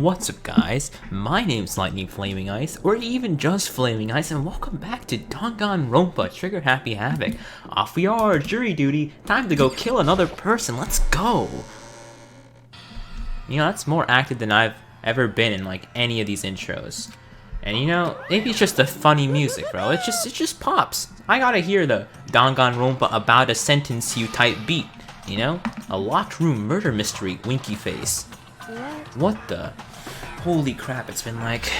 What's up guys, my name's Lightning Flaming Ice, or even just Flaming Ice, and welcome back to Danganronpa Trigger Happy Havoc. Off we are, jury duty, time to go kill another person, let's go! You know, that's more active than I've ever been in like any of these intros. And you know, maybe it's just the funny music, bro, it just pops. I gotta hear the Danganronpa about to sentence you type beat, you know? A locked room murder mystery, winky face. What the? Holy crap, it's been like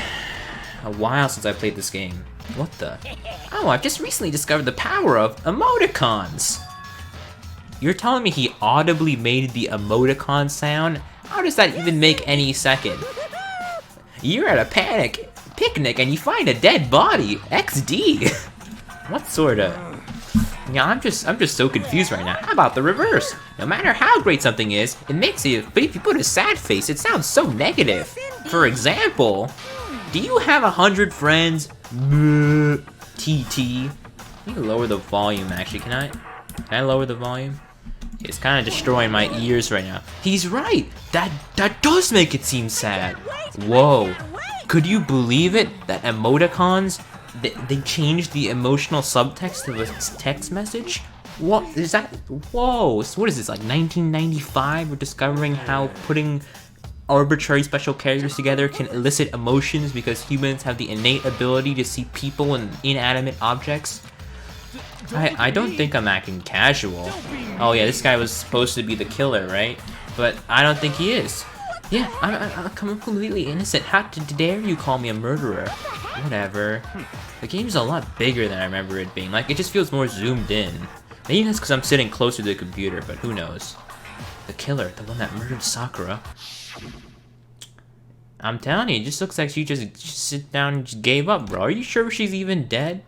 a while since I played this game. What the? Oh, I've just recently discovered the power of emoticons! You're telling me he audibly made the emoticon sound? How does that even make any second? You're at a picnic and you find a dead body! XD! What sort of... Yeah, I'm just so confused right now. How about the reverse? No matter how great something is, it makes it, but if you put a sad face, it sounds so negative. For example, do you have 100 friends? TT. Let me lower the volume actually, can I lower the volume? It's kind of destroying my ears right now. He's right! That does make it seem sad! Whoa. Could you believe it? That emoticons, they changed the emotional subtext of a text message? What is that? Whoa, so what is this, like 1995? We're discovering how putting arbitrary special characters together can elicit emotions because humans have the innate ability to see people and inanimate objects? I don't think I'm acting casual. Oh yeah, this guy was supposed to be the killer, right? But I don't think he is. Yeah, I'm completely innocent. How dare you call me a murderer? Whatever. The game's a lot bigger than I remember it being. Like, it just feels more zoomed in. Maybe that's because I'm sitting closer to the computer, but who knows. The killer, the one that murdered Sakura. I'm telling you, it just looks like she just sit down and just gave up, bro. Are you sure she's even dead?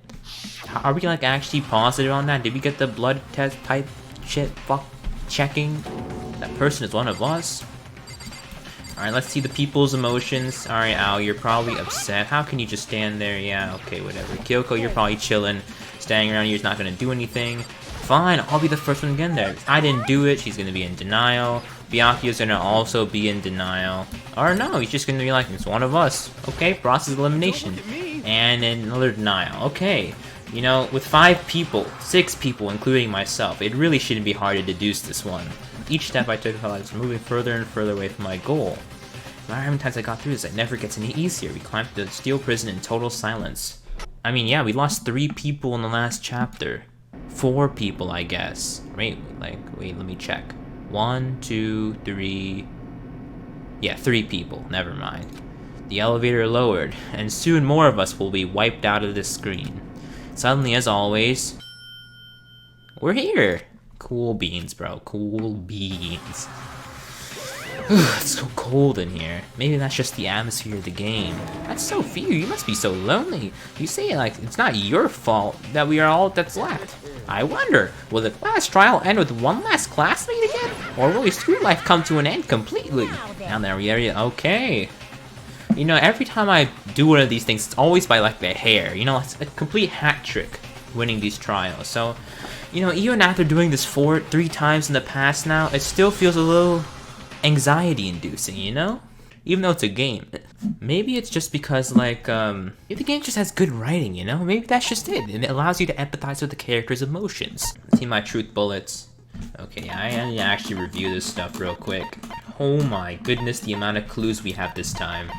Are we like actually positive on that? Did we get the blood test type shit fuck checking? That person is one of us. Alright, let's see the people's emotions. Alright, Al, you're probably upset. How can you just stand there? Yeah, okay, whatever. Kyoko, you're probably chilling. Staying around here is not gonna do anything. Fine, I'll be the first one to get in there. I didn't do it, she's gonna be in denial. Byakuya's gonna also be in denial. Or no, he's just gonna be like, it's one of us. Okay, process elimination. And another denial. Okay. You know, with 5 people, 6 people, including myself, it really shouldn't be hard to deduce this one. Each step I took, I was moving further and further away from my goal. No matter how many times I got through this, it never gets any easier. We climbed the steel prison in total silence. I mean, yeah, we lost 3 people in the last chapter. 4 people, I guess. Wait, let me check. 1, 2, 3... Yeah, 3 people, never mind. The elevator lowered, and soon more of us will be wiped out of this screen. Suddenly, as always, we're here! Cool beans, bro. Cool beans. It's so cold in here. Maybe that's just the atmosphere of the game. That's so few. You must be so lonely. You say like it's not your fault that we are all that's left. I wonder, will the class trial end with one last classmate again? Or will your school life come to an end completely? Now there we are. Okay. You know, every time I do one of these things, it's always by like the hair. You know, it's a complete hat trick winning these trials. So, you know, even after doing this 3 times in the past now, it still feels a little anxiety-inducing, you know? Even though it's a game. Maybe it's just because, like, if the game just has good writing, you know? Maybe that's just it, and it allows you to empathize with the character's emotions. Let's see my truth bullets. Okay, I need to actually review this stuff real quick. Oh my goodness, the amount of clues we have this time.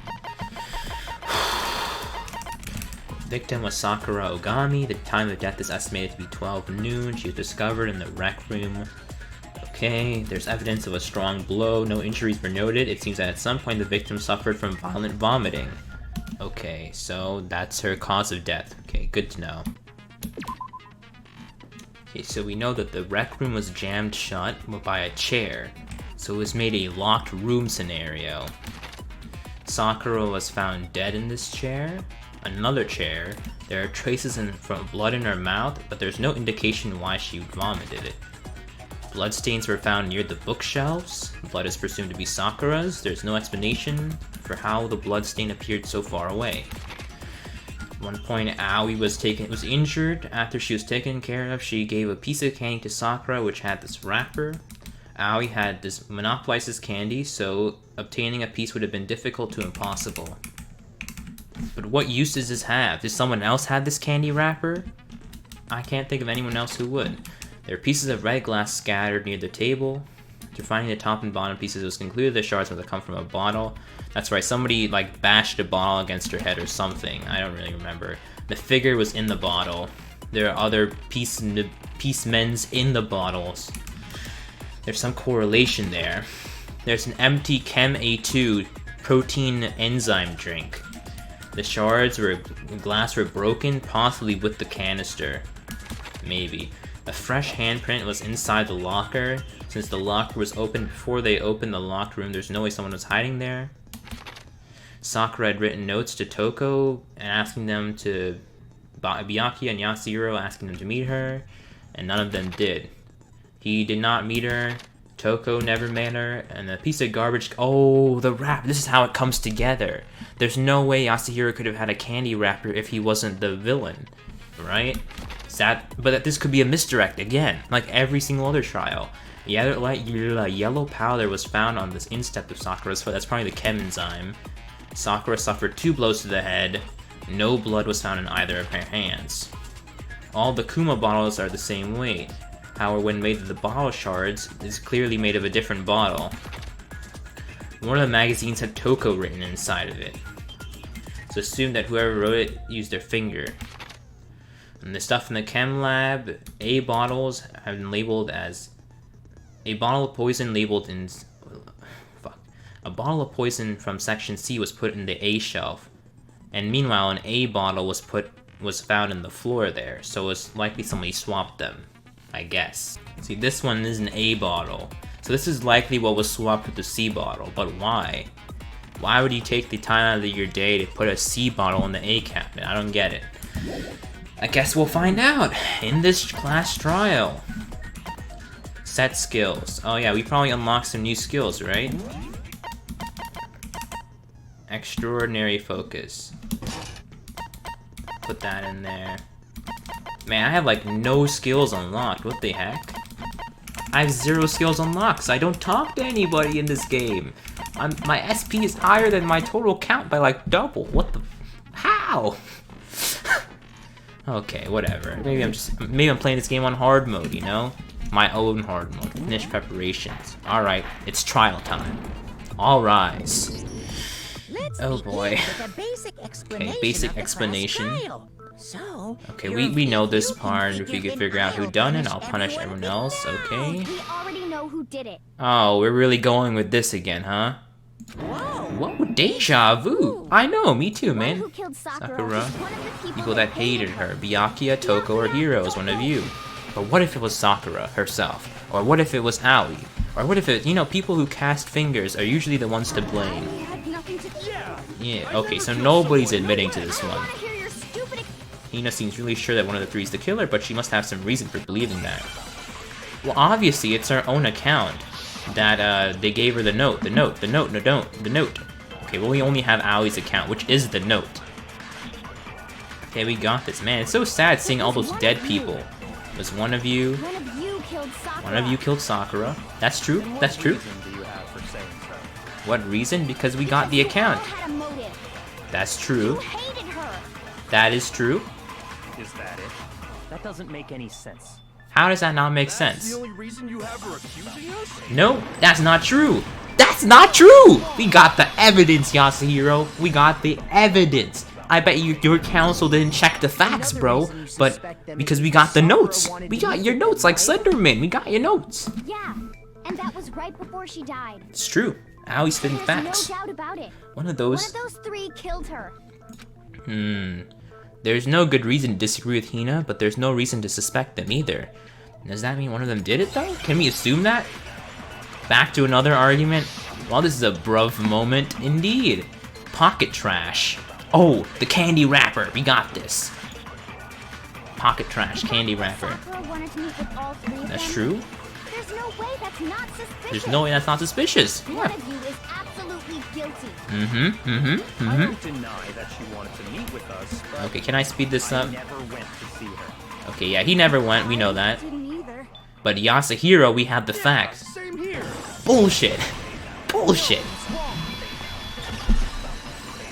Victim was Sakura Ogami. The time of death is estimated to be 12 noon. She was discovered in the rec room. Okay, there's evidence of a strong blow. No injuries were noted. It seems that at some point the victim suffered from violent vomiting. Okay, so that's her cause of death. Okay, good to know. Okay, so we know that the rec room was jammed shut by a chair. So it was made a locked room scenario. Sakura was found dead in this chair. Another chair. There are traces from blood in her mouth, but there's no indication why she vomited it. Bloodstains were found near the bookshelves. Blood is presumed to be Sakura's. There's no explanation for how the bloodstain appeared so far away. At one point, Aoi was injured. After she was taken care of, she gave a piece of candy to Sakura, which had this wrapper. Aoi had this monopolized this candy, so obtaining a piece would have been difficult to impossible. But what use does this have? Does someone else have this candy wrapper? I can't think of anyone else who would. There are pieces of red glass scattered near the table. After finding the top and bottom pieces, it was concluded the shards must have come from a bottle. That's right, somebody like bashed a bottle against her head or something. I don't really remember. The figure was in the bottle. There are other piecements in the bottles. There's some correlation there. There's an empty Chem A2 protein enzyme drink. The shards were glass were broken, possibly with the canister. Maybe. A fresh handprint was inside the locker. Since the locker was opened before they opened the locked room, there's no way someone was hiding there. Sakura had written notes to Toko and asking them to Byakuya and Yasuhiro asking them to meet her, and none of them did. He did not meet her, Toko never met her, and the piece of garbage— oh, the wrap! This is how it comes together. There's no way Yasuhiro could have had a candy wrapper if he wasn't the villain, right? But this could be a misdirect again, like every single other trial. Yellow powder was found on this instep of Sakura's foot. That's probably the chem enzyme. Sakura suffered 2 blows to the head. No blood was found in either of her hands. All the Kuma bottles are the same weight. However, when made of the bottle shards, it's clearly made of a different bottle. One of the magazines had Toko written inside of it. So assume that whoever wrote it used their finger. And the stuff in the chem lab, A bottles have been labeled as a bottle of poison labeled in... A bottle of poison from section C was put in the A shelf. And meanwhile, an A bottle was found in the floor there, so it's likely somebody swapped them, I guess. See, this one is an A bottle, so this is likely what was swapped with the C bottle, but why? Why would you take the time out of your day to put a C bottle in the A cabinet? I don't get it. I guess we'll find out in this class trial. Set skills. Oh yeah, we probably unlocked some new skills, right? Extraordinary focus. Put that in there. Man, I have like no skills unlocked. What the heck? I have 0 skills unlocked, so I don't talk to anybody in this game. My SP is higher than my total count by like double. What the? How? Okay, whatever. Maybe I'm playing this game on hard mode, you know? My own hard mode. Finish preparations. Alright, it's trial time. All rise. Oh boy. Okay, basic explanation. Okay, we know this part. If you can figure out who done it, I'll punish everyone else, okay? We already know who did it. Oh, we're really going with this again, huh? Whoa, deja vu! I know, me too, man. Sakura, people that hated her. Byakuya, Toko, or Hiro is one of you. But what if it was Sakura herself? Or what if it was Aoi? Or what if it, you know, people who cast fingers are usually the ones to blame. Yeah, okay, so nobody's admitting to this one. Hina seems really sure that one of the 3 is the killer, but she must have some reason for believing that. Well, obviously, it's her own account that they gave her the note. The note. Okay, well, we only have Aoi's account, which is the note. Okay, we got this. Man, it's so sad seeing all those dead people. It was one of you killed Sakura. That's true. That's true. What reason? Because we got the account. That's true. That is true. Is that it? That doesn't make any sense. How does that not make sense? The only reason you have her accusing us? No, that's not true. That's not true! We got the evidence, Yasuhiro. We got the evidence. I bet your counsel didn't check the facts, bro. But because we got the notes. We got your notes like Slenderman. We got your notes. Yeah, and that was right before she died. It's true. Aoi's spitting facts. No doubt about it. One of those 3 killed her. There's no good reason to disagree with Hina, but there's no reason to suspect them either. Does that mean one of them did it, though? Can we assume that? Back to another argument? Well, this is a bruv moment, indeed. Pocket trash. Oh, the candy wrapper. We got this. Pocket trash, candy wrapper. That's true. There's no way that's not suspicious. There's no way that's not suspicious. One of you is absolutely guilty. I don't deny that she wanted to meet with us. Okay, can I speed this up? I never went to see her. Okay, yeah, he never went. We know that. Didn't either. But Yasuhiro, we have the facts. Same here. Bullshit. Bullshit.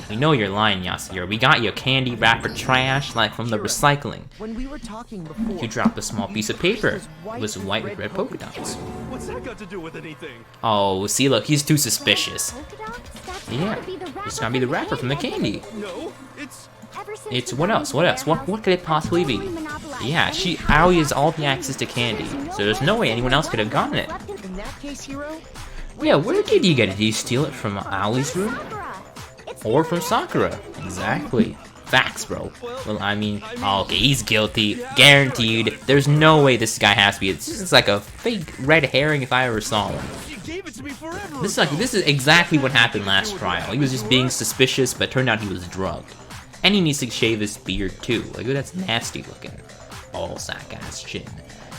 We know you're lying, Yasuhiro. We got your candy wrapper trash, like from the recycling. When we were talking before, You dropped a small piece of paper. It was white with red polka dots. What's that got to do with anything? Oh, see, look, he's too suspicious. Polka dots? That's Yeah, gotta be the it's gotta be the wrapper from the candy. No, it's... Ever since It's the what else? What else? What could it possibly be? Yeah, Aoi has all the access to candy, so there's no way anyone else could have gotten it. in that case, Hero, Yeah, where did you get it? Did you steal it from Aoi's room? Or from Sakura? Exactly. Facts, bro. Well, I mean, okay, he's guilty. Guaranteed. There's no way this guy has to be. It's just like a fake red herring if I ever saw one. You gave it to me forever This is exactly what happened last trial. He was just being suspicious, but turned out he was drugged. And he needs to shave his beard too. Like, that's nasty looking. Ball sack ass chin.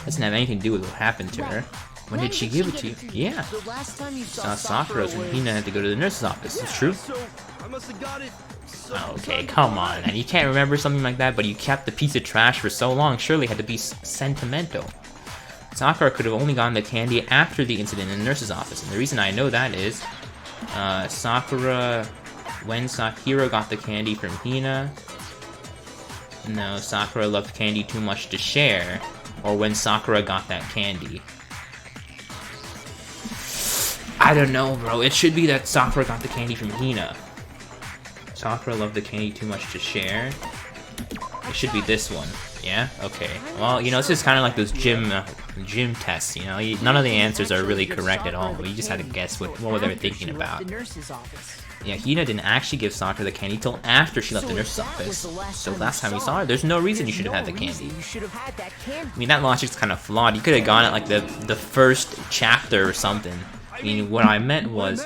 Doesn't have anything to do with what happened to her. When did she give it to you? Yeah. the last time you saw Sakura's when Hina had to go to the nurse's office. It's true. So, I must have got it... Okay, come on, man. You can't remember something like that, but you kept the piece of trash for so long. Surely it had to be sentimental. Sakura could have only gotten the candy after the incident in the nurse's office, and the reason I know that is Sakura, when Hiro got the candy from Hina. No, Sakura loved candy too much to share, or when Sakura got that candy. I don't know, bro. It should be that Sakura got the candy from Hina. Sakura loved the candy too much to share. It should be this one. Yeah? Okay. Well, you know, it's just kind of like those gym tests, you know? None of the answers are really correct at all, but you just had to guess what they were thinking about. the nurse's office. Yeah, Hina didn't actually give Sakura the candy till after she left the nurse's office. So last time we saw her, there's no reason you should have had the candy. You should have had that candy. I mean, that logic's kind of flawed. You could have gone at like the first chapter or something. I mean, what I meant was,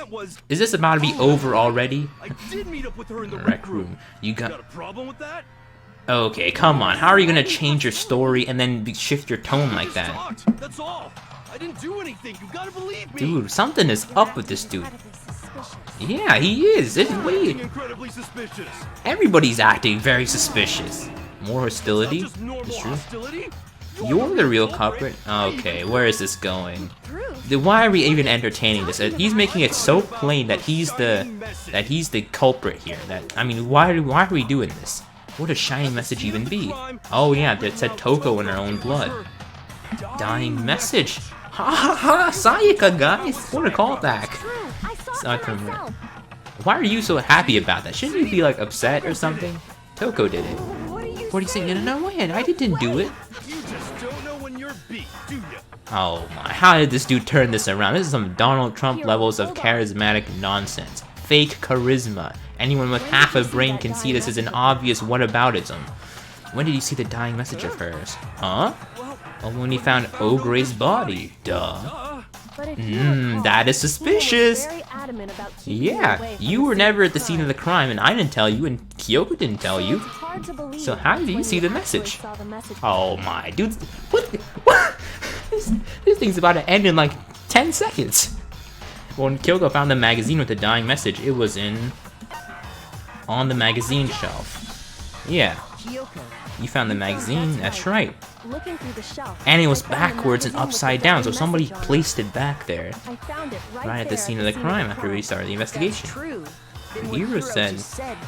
is this about to be over already? I did meet up with her in the Rec room. You Got got... a problem with that? Okay, come on. How are you gonna change your story and then shift your tone like that? Talked, that's all. I didn't do anything. You gotta believe me. Dude, something is up with this dude. Yeah, he is. It's weird. Incredibly suspicious. Everybody's acting very suspicious. More hostility? Just normal It's true. hostility. You're the real culprit? Okay, where is this going? Why are we even entertaining this? He's making it so plain that he's the culprit here. I mean, why are we doing this? What does shiny message even be? Oh yeah, that said Toko in her own blood. Dying message. Ha ha ha! Sayaka, guys. What a callback. I saw it for myself. Why are you so happy about that? Shouldn't you be like upset or something? Toko did it. What are you What are you saying? No way, I didn't do it. You just don't know when you're beat, do you? Oh my, how did this dude turn this around? This is some Donald Trump levels of charismatic nonsense. Fake charisma. Anyone with half a brain can see this as an obvious whataboutism. When did you see the dying message of hers? Huh? Oh, when he found Ogre's body. Duh. That is suspicious. Yeah, you were never at the scene of the crime and I didn't tell you and Kyoko didn't tell you. So how did you see the message? Oh my, dude, what? This thing's about to end in like 10 seconds. When Kyoko found the magazine with the dying message, it was on the magazine shelf. Yeah, you found the magazine, that's right. And it was backwards and upside down, so somebody placed it back there. Right at the scene of the crime after we started the investigation. Hiro said,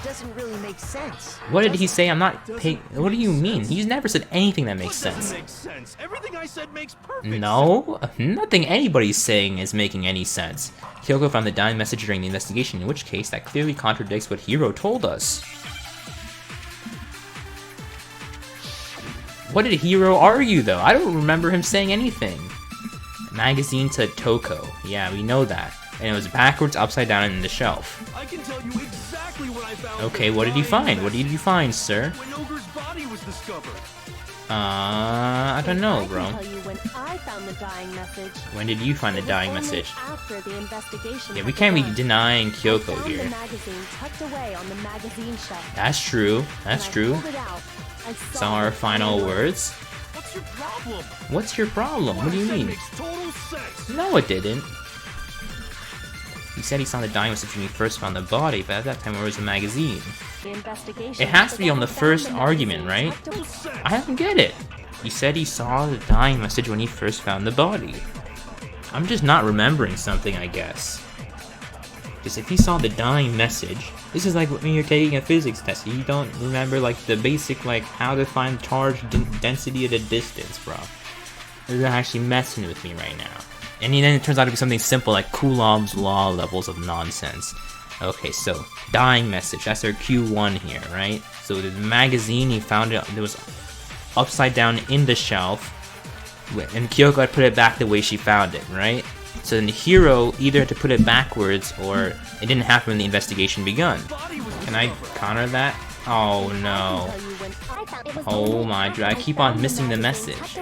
doesn't really make sense. what did he say? I'm not paying. What do you mean? He's never said anything that makes sense. Makes sense. Everything I said makes perfect No, nothing anybody's saying is making any sense. Kyoko found the dying message during the investigation, in which case that clearly contradicts what Hiro told us. What did Hiro argue though? I don't remember him saying anything. Magazine said Toko. Yeah, we know that. And it was backwards, upside down, and in the shelf. I can tell you exactly what I found. Okay, what did you find? What did you find, sir? When Ogre's body was discovered. I don't know, bro. I can tell you when I found the dying message. When did you find the dying message? After the investigation. Yeah, we can't be denying Kyoko Found here. the magazine tucked away on the magazine shelf. That's true. That's true. Pulled it out. I So our final words. What's your problem? What's your problem? What do you That mean? makes total sense. No, it didn't. He said he saw the dying message when he first found the body, but at that time it was a magazine. The investigation. It has to be on the first argument, right? I don't get it. He said he saw the dying message when he first found the body. I'm just not remembering something, I guess. Because if you saw the dying message, this is like when you're taking a physics test. You don't remember like the basic like how to find charge density at a distance, bro. This is actually messing with me right now. And then it turns out to be something simple like Coulomb's law levels of nonsense. Okay, so dying message. That's our Q1 here, right? So the magazine, he found it. It was upside down in the shelf, and Kyoko had put it back the way she found it, right? So then the hero either had to put it backwards or it didn't happen when the investigation begun. Can I counter that? Oh no. Oh my god, I keep on missing the message.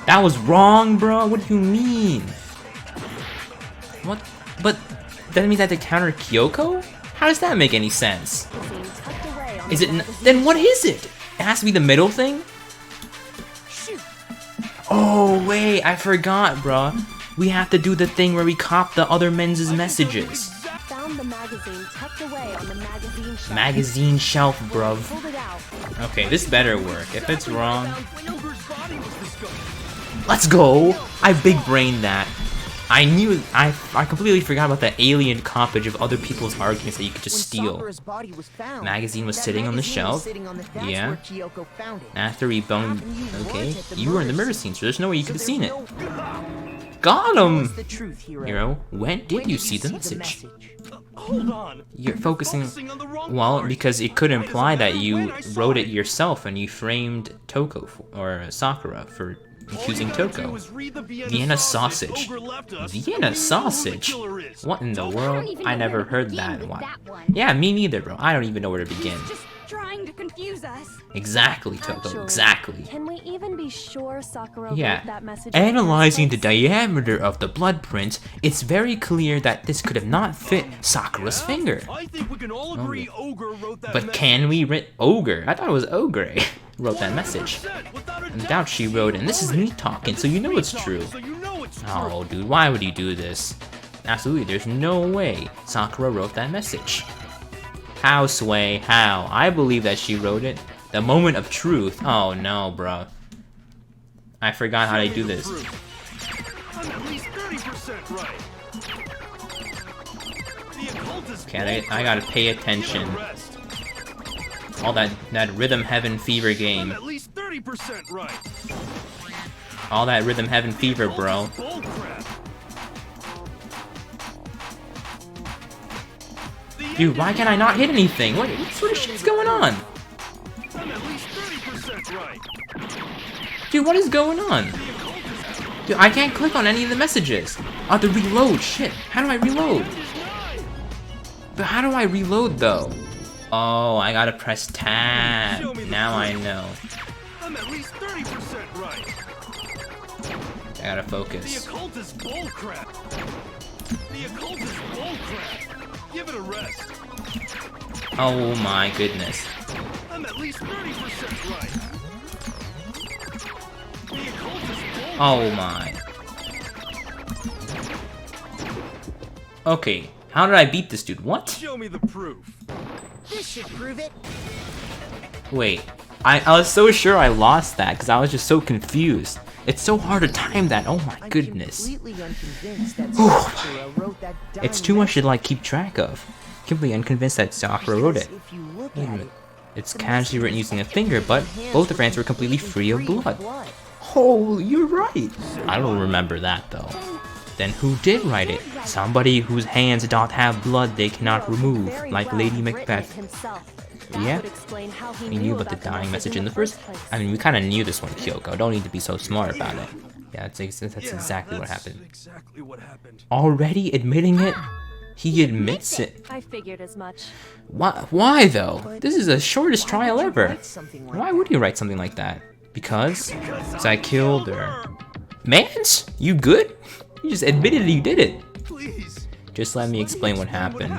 That was wrong, bro. What do you mean? What? But that means I have to counter Kyoko? How does that make any sense? Is it then what is it? It has to be the middle thing? Oh wait, I forgot, bro. We have to do the thing where we cop the other men's messages. Found the magazine tucked away on the magazine shelf. Magazine shelf, bruv. Pulled it out. Okay, this better work. If it's wrong... Let's go! I big brained that. I knew... I completely forgot about the alien copage of other people's arguments that you could just steal. Magazine was sitting on the shelf. Yeah. After we boned... Okay. You were in the murder scene, so there's no way you could have seen it. Got him! Hero, when did you see the message? Hold on. You're focusing on the wrong well, part. because it could imply that you wrote it yourself and you framed Toko or Sakura for accusing Toko. Vienna sausage. Vienna sausage? What in the world? I never heard that one. Yeah, me neither, bro. I don't even know where to begin. Just trying to confuse us. Exactly, Toko. Actually, Exactly. Can we even be sure Sakura Yeah. wrote that message? in Analyzing the first place? diameter of the blood print, it's very clear that this could have not fit Sakura's finger. I think we can all agree Ogre wrote that But can we write Ogre? I thought it was Ogre wrote that message. I I doubt she wrote it, and this is me talking, so you know it's true. So you know it's true. Oh, dude, why would you do this? Absolutely, there's no way Sakura wrote that message. How, Sway? How? I believe that she wrote it. The moment of truth. Oh no, bro. I forgot how to do this. I'm at least 30% right. The occultist Okay, I gotta pay attention. rest. All that Rhythm Heaven Fever I'm game. at least 30% right. All that Rhythm Heaven Fever, bro. Bull crap. Dude, why can I not hit anything? What sort of shit's going on? I'm at least 30% right. Dude, what is going on? Dude, I can't click on any of the messages. I have to reload. Shit. How do I reload? But how do I reload, though? Oh, I gotta press tab. Now I know. I'm at least 30% right. I gotta The focus. occultist bull crap. The occultist bull crap. Give it a rest. Oh my goodness. I'm at least 30% right. The occultist bull Oh my. Okay, how did I beat this dude? What? Show me the proof. This should prove it. Wait, I was so sure I lost that because I was just so confused. It's so hard to time that. Oh my I'm goodness. completely unconvinced that Sakura wrote that It's dying too much to message. like keep track of. Completely unconvinced that Sakura wrote it. If you look Wait a at minute. it, It's the casually written message using a finger, but hands both the were brands were completely free of blood. blood. Oh, you're right. I don't remember that though. Then who did write it? Somebody whose hands doth have blood they cannot remove, Very like well Lady written it Macbeth. himself. That Yeah. would explain how he We knew about the dying message in the first. I mean, we kind of knew this one, Kyoko. Don't need to be so smart about it. Yeah, that's exactly what happened. Exactly what happened. Already admitting it? He admits it. I figured as much. Why though? This is the shortest trial ever. Write something like Why would you write something like that? Because I killed her. Mans? You good? You just admitted you did it. Please. Just let me explain what happened.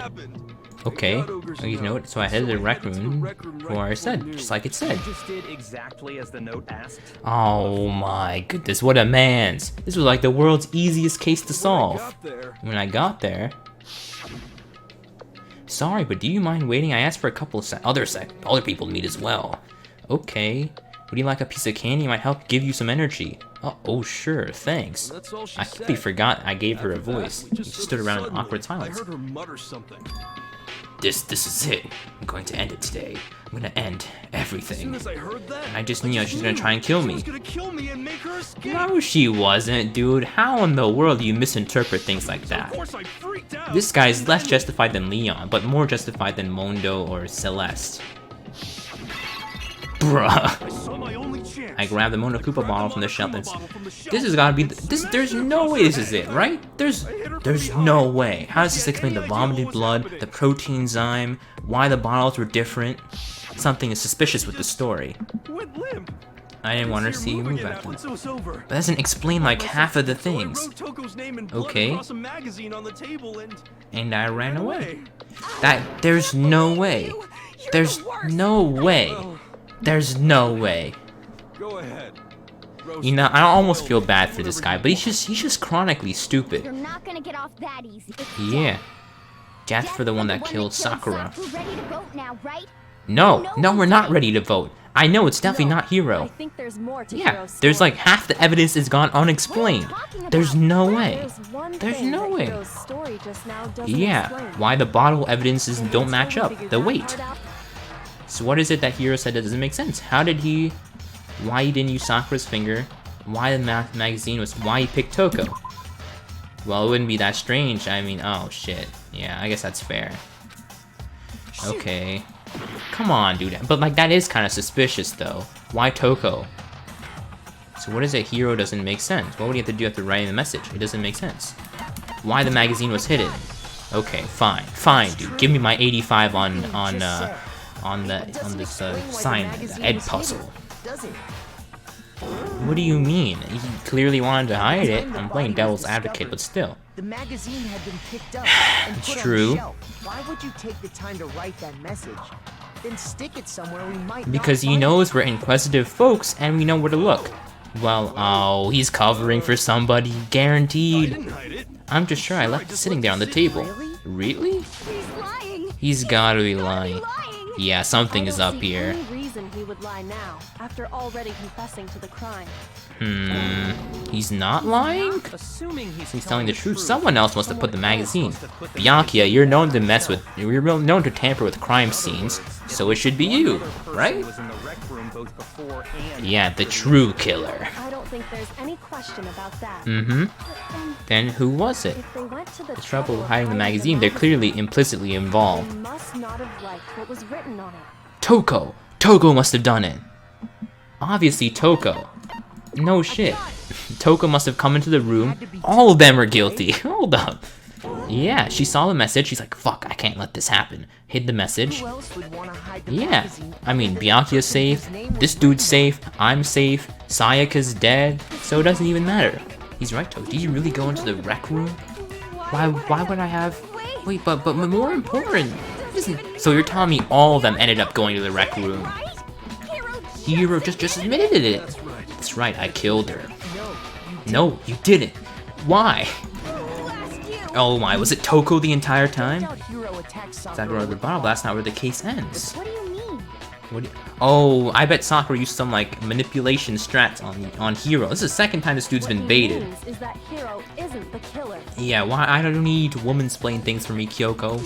Okay. You know what? So I headed to the rec room where I said, just like it said. Just did exactly as the note asked. Oh my goodness, what a man's. This was like the world's easiest case to solve. When I got there. Sorry, but do you mind waiting? I asked for a couple of other people to meet as well. Okay. Would you like a piece of candy? It might help give you some energy. Oh, sure, thanks. That's all she I said. completely forgot I gave her a After that, voice. we We just stood around in suddenly, awkward silence. I heard her mutter something. This is it. I'm going to end it today. I'm gonna end As soon everything. as I heard that, I just knew she's gonna try and kill She me. was gonna kill me and make her escape. No, she wasn't, dude. How in the world do you misinterpret things like Of that? course I freaked out. This guy's less justified than Leon, but more justified than Mondo or Celeste. Bruh. I saw my only chance. I grabbed the Mono Koopa bottle from the shelf and Bottle from the shelf. this has gotta be there's no way this is it, right? There's no way. How does this explain the vomited blood, the protein zyme, why the bottles were different? Something is suspicious with the story. Went limp. I didn't want her to see you move Moving after. once it was over. But that doesn't explain like half of the So I things. wrote Toko's name in blood Okay. across a magazine on the table and And I ran ran away. There's no way. There's no way. There's no way. Go ahead. You know, I almost feel bad for this guy, but he's just chronically stupid. You're not gonna get off that easy. Yeah. Death Death for the one for that killed Sakura. We're ready to vote now, right? No, we're not ready to vote. I know it's definitely not I Hero. think there's more to Yeah, Hero's there's story. like half the evidence is gone unexplained. There's no way. There's one There's thing no that way. Hero's story just now doesn't Yeah, explain. why the bottle evidences And don't until match we up. figure The that weight. part out, So what is it that Hero said that doesn't make sense? How did he... Why he didn't use Sakura's finger? Why the magazine was... Why he picked Toko? Well, it wouldn't be that strange. I mean, oh shit. Yeah, I guess that's fair. Okay. Come on, dude. But like, that is kind of suspicious though. Why Toko? So what is it Hero doesn't make sense? What would he have to do after writing the message? It doesn't make sense. Why the magazine was hidden? Okay, fine, dude. Give me my 85 on this sign, the Ed puzzle. Does it? What do you mean? He clearly wanted to hide it. I'm playing devil's advocate, but still. The magazine had been picked up and It's put true. on the shelf. Why would you take the time to write that message? Then stick it somewhere we might Because not he find knows we're inquisitive folks and we know where to look. Well, oh, he's covering for somebody, I guaranteed. didn't hide it. I'm just sure I left it sitting there on the table. Really? He's lying. He's gotta be He's lying. lying. Yeah, I something don't is up see here. any reason he would lie now, after already confessing to the crime. He's not lying? Assuming He's telling the truth. Someone else must have put the magazine. Bianca, you're known to you're known to tamper with crime scenes, so it should be you, right? Yeah, the true killer. I don't think there's any question about that. Then who was it? If they went to the The trouble of with hiding the hiding magazine, they're clearly implicitly they involved. must not have liked what was written on it. Toko! Toko must have done it. Obviously Toko. No shit. Toko must have come into the room. All of them are guilty. Hold up. Yeah, she saw the message. She's like, fuck, I can't let this happen. Hid the message. Who else would want to hide the Yeah. magazine? I mean, Bianca's safe. This dude's safe. I'm safe. Sayaka's dead. So it doesn't even matter. He's right, Toko. Did you really go into the rec room? Why would I have... Wait, but more important... So you're telling me all of them ended up going to the rec room? Hero just admitted it. That's right, I killed her. No, you didn't. Why? Oh my, was it Toko the entire time? Doubt Hero attacked Sakura Sakura the with bottle, that's not where the case ends. What do you mean? What do you... Oh, I bet Sakura used some like manipulation strats on Hero. This is the second time this dude's What been he baited. means is that Hero isn't the killer. Yeah, why? I don't need to woman-splain things for me, Kyoko.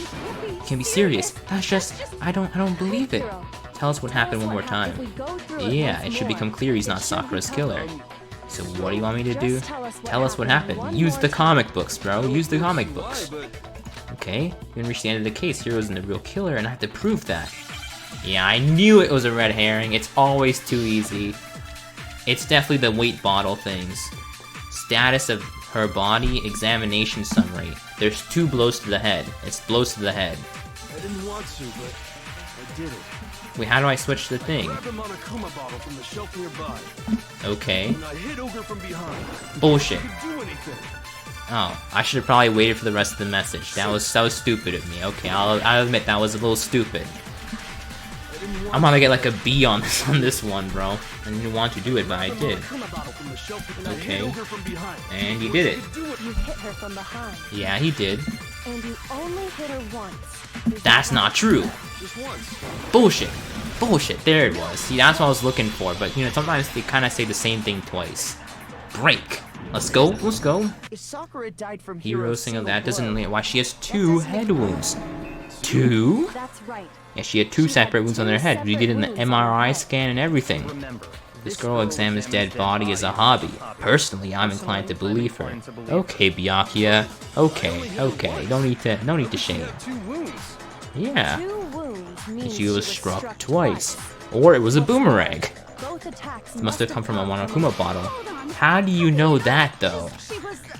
You can't be serious. That's just... I don't believe it. Hero, Tell us what happened one more if time. we go through it Yeah, once it should more, become clear he's not it shouldn't Sakura's be killer. tougher. So what do you want me to do? Just Tell us what happened. one Use more the time. comic books, bro. Use the comic Why, books. but Okay, we reached the end of the case. Hero isn't the real killer, and I have to prove that. Yeah, I knew it was a red herring. It's always too easy. It's definitely the weight bottle things. Status of her body, examination summary. There's 2 blows to the head. It's blows to the head. I didn't want to, but I did it. Wait, how do I switch the thing? Grabbed a Monokuma bottle from the shelf nearby, Okay. and I hit Ogre from behind. Bullshit. Could do anything. Oh, I should have probably waited for the rest of the message. That was stupid of me. Okay, I'll admit that was a little stupid. I didn't want I'm gonna get like a B on this one, bro. I didn't want to do it, but I the did. Monokuma bottle from the shelf, and I Okay. hit Ogre from behind. And he did it. Could do it. You hit her from behind, Yeah, he did. and you only hit her once. Is That's that not true. Just once. Bullshit. Bullshit, there it was. See, that's what I was looking for, but you know, sometimes they kind of say the same thing twice. Break. Let's go, let's go. If Sakura died from Hero single, that doesn't blow, mean why she has 2 head wounds. 2? That's right. Yeah, she had 2 separate wounds on her head. We did it in the MRI scan and everything. This girl examines dead body as a hobby. Personally, I'm inclined to believe her. Okay, Byakuya. Okay. Don't need to shame. Yeah. 2 wounds means And she was struck twice. Or it was a boomerang. Both attacks Must have come from a Monokuma bottle. How do you know that though?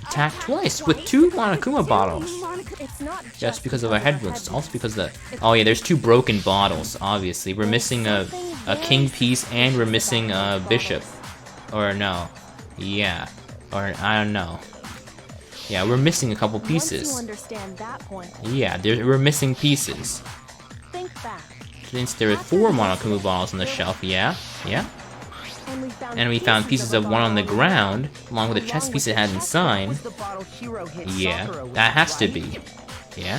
Attacked twice with 2 Monokuma bottles. It's not Just because of our head wounds. It's also because the... Oh yeah, there's 2 broken bottles, obviously. We're missing a king piece and we're missing a bishop. Or no. Yeah. Or I don't know. Yeah, we're missing a couple Once you pieces. understand that point, Yeah, we're missing pieces. think back. Since there are 4 Monokuma bottles on the shelf, yeah? And we found pieces of one on the ground, along with a chest piece it had inside. was the bottle Hero hit Yeah, Sakura with that has to right? be. Yeah.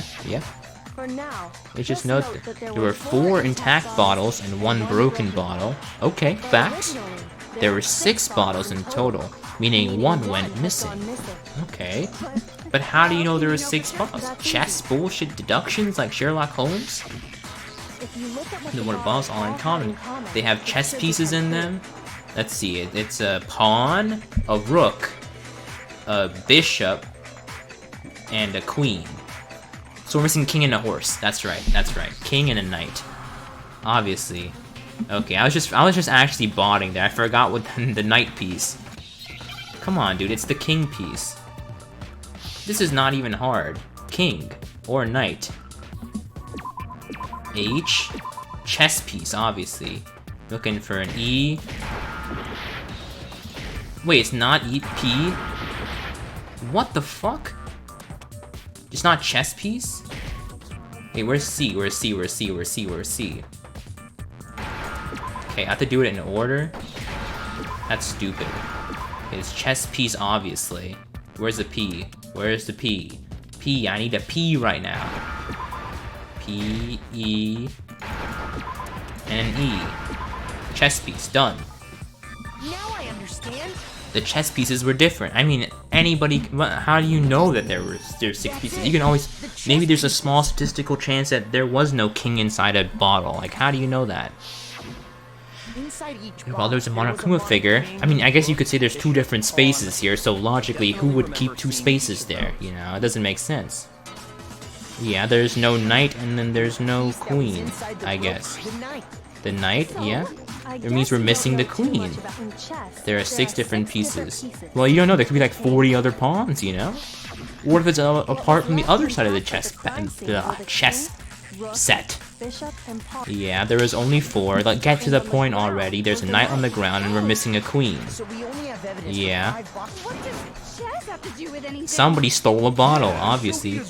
For now, Let's just note that there were 4 intact bottles and 1 broken bottle. Okay, facts. There were 6 bottles in total, meaning 1 went missing. Okay. But how do you know there were 6 bottles? Chess bullshit deductions like Sherlock Holmes? If you look at what The the what bottles all in common. They have chess pieces in them. Let's see, it's a pawn, a rook, a bishop, and a queen. So we're missing king and a horse. That's right. King and a knight. Obviously. Okay, I was just actually botting there. I forgot what the knight piece. Come on, dude, it's the king piece. This is not even hard. King or knight. H, chess piece, obviously. Looking for an E. Wait, it's not E, P? What the fuck? It's not chess piece? Wait, where's C? Where's C? Where's C? Where's C? Where's C? Okay, I have to do it in order? That's stupid. Okay, it's chess piece, obviously. Where's the P? Where's the P? P, I need a P right now. P, E, and an E. Chess piece, done. Now I understand. The chess pieces were different. I mean, anybody. How do you know that there's 6 pieces? You can always. Maybe there's a small statistical chance that there was no king inside a bottle. Like, how do you know that? Inside each Well, there's a Monokuma figure. I mean, I guess you could say there's 2 different spaces here. So logically, who would keep 2 spaces there? You know, it doesn't make sense. Yeah, there's no knight and then there's no queen. I guess. The knight, yeah. That means we're missing the queen. There are 6 different pieces. Well, you don't know. There could be like 40 other pawns, you know? Or if it's apart from the other side of the chess set. Yeah, there is only 4. Like, get to the point already. There's a knight on the ground and we're missing a queen. Yeah. Somebody stole a bottle, obviously.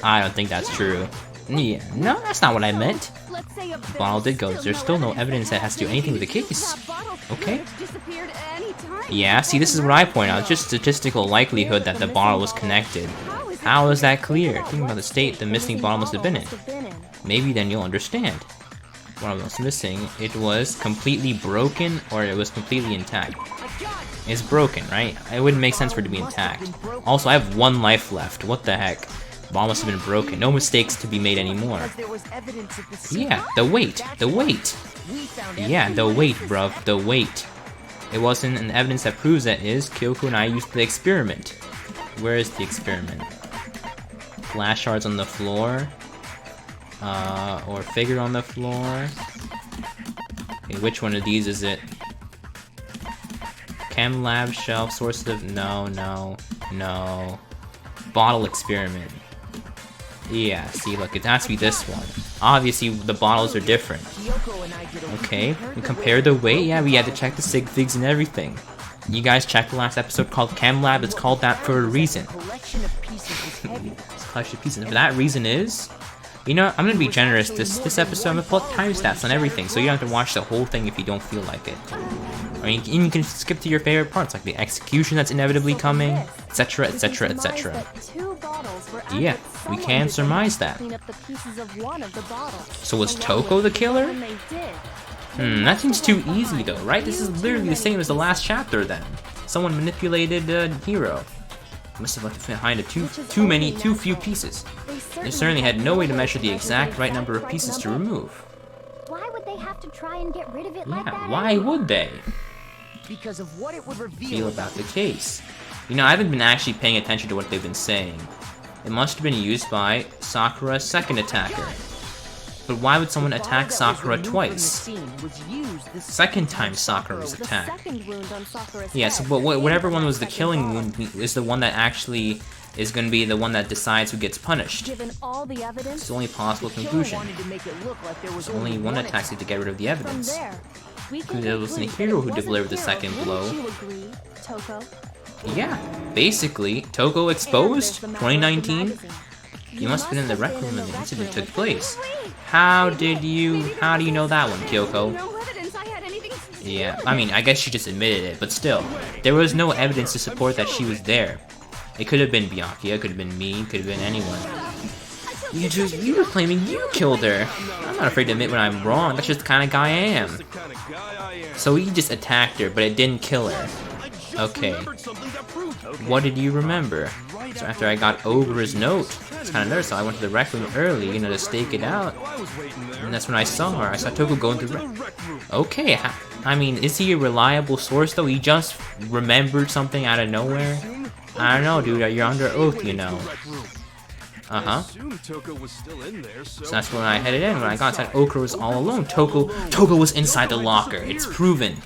I don't think that's true. Yeah, no, that's not what I meant. The bottle did go. There's still no evidence that has to do anything with the case. Okay. Yeah, see, this is what I point out. It's just statistical likelihood that the bottle was connected. How is that clear? Think about the state the missing bottle must have been in. Maybe then you'll understand. What was missing, it was completely broken or it was completely intact. It's broken, right? It wouldn't make sense for it to be intact. Also, I have 1 life left. What the heck? The ball must have been broken. No mistakes to be made anymore. Yeah, the weight. Yeah, the weight, bruv. The weight. It wasn't an evidence that proves that is. Kyoko and I used the experiment. Where is the experiment? Flash shards on the floor. Or figure on the floor. Okay, which one of these is it? Chem lab shelf, source of... No. Bottle experiment. Yeah, see, look, it has to be this one. Obviously, the bottles are different. Okay, we compare the weight. Yeah, we had to check the sig figs and everything. You guys checked the last episode called Chem Lab. It's called that for a reason. It's a collection of pieces. And that reason is You know, I'm gonna be generous this episode. I'm gonna put timestamps on everything, so you don't have to watch the whole thing if you don't feel like it. Or you can skip to your favorite parts, like the execution that's inevitably coming, etc., etc., etc. Yeah, we can surmise that. So was Toko the killer? That seems too easy though, right? This is literally the same as the last chapter then. Someone manipulated Hero. Must have left behind too few pieces. They certainly had no way to measure the exact right number of pieces to remove. Why would they have to try and get rid of it like that? Yeah, why would they? Because of what it would reveal Feel about the case. You know, I haven't been actually paying attention to what they've been saying. It must have been used by Sakura's second attacker. But why would someone attack Sakura twice? Second time Sakura was attacked. Yeah, so whatever one was the killing wound is the one that actually is going to be the one that decides who gets punished. It's the only possible conclusion. There's only one attack to get rid of the evidence. It was the hero who delivered the second blow. Yeah, basically, Toko exposed? 2019? You must have been in the rec room when the incident took place. How do you know that one, Kyoko? Yeah, I mean, I guess she just admitted it, but still. There was no evidence to support that she was there. It could have been Byakuya, it could have been me, it could have been anyone. You were claiming you killed her. I'm not afraid to admit when I'm wrong, that's just the kind of guy I am. So he just attacked her, but it didn't kill her. Okay. What did you remember? So after I got Ogre's note, it's kind of nervous, so I went to the rec room early, you know, to stake it out. And that's when I saw her. I saw Toko go into the rec room. Okay, I mean, is he a reliable source, though? He just remembered something out of nowhere? I don't know, dude. You're under oath, you know. Uh-huh. So that's when I headed in. When I got inside, Okra was all alone. Toko was inside the locker. It's proven.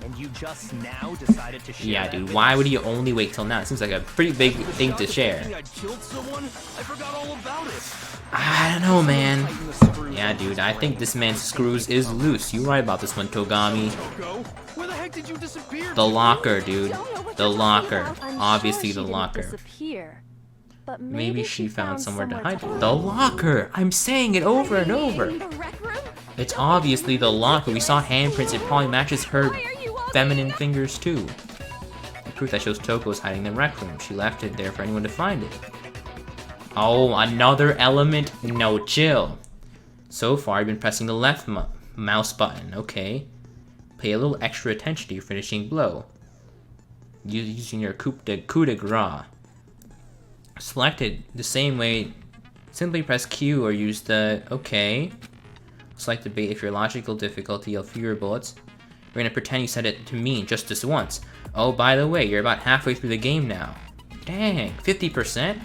Yeah, dude. Why would you only wait till now? It seems like a pretty big thing to share. I don't know, man. Yeah, dude. I think this man's screws is loose. You're right about this one, Togami. The locker, dude. The locker. Obviously the locker. But maybe she found somewhere to hide it. The locker! I'm saying it over and over! It's obviously the locker. We saw handprints. It probably matches her feminine fingers too. The proof that shows Toko's hiding in the rec room. She left it there for anyone to find it. Oh, another element? No, chill. So far, I've been pressing the left mouse button. Okay. Pay a little extra attention to your finishing blow. Using your coup de grace. Selected the same way, simply press Q or use the OK. Select the bait if your logical difficulty of fewer bullets. We're gonna pretend you said it to me just this once. Oh, by the way, you're about halfway through the game now. Dang, 50%?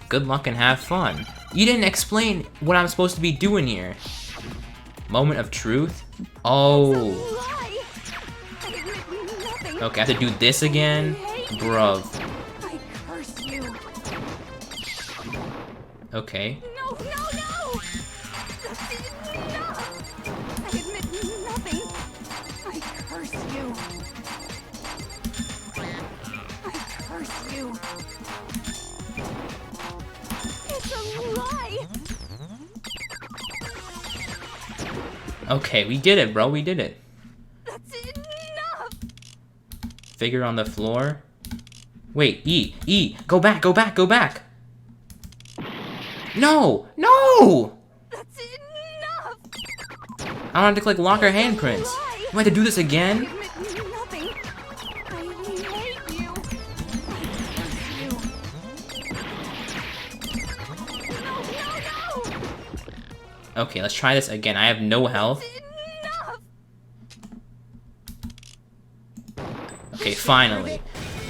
Good luck and have fun. You didn't explain what I'm supposed to be doing here. Moment of truth? Oh. Okay, I have to do this again? Bruv. Okay. No! That's enough! I admit nothing. I curse you. I curse you. It's a lie! Okay, we did it, bro. We did it. That's enough! Figure on the floor. Wait, E! Go back! No! That's enough! I wanted to click locker handprints. Do I have to do this again? I admit nothing. I hate you. No! Okay, let's try this again. I have no health. Enough! Okay, finally.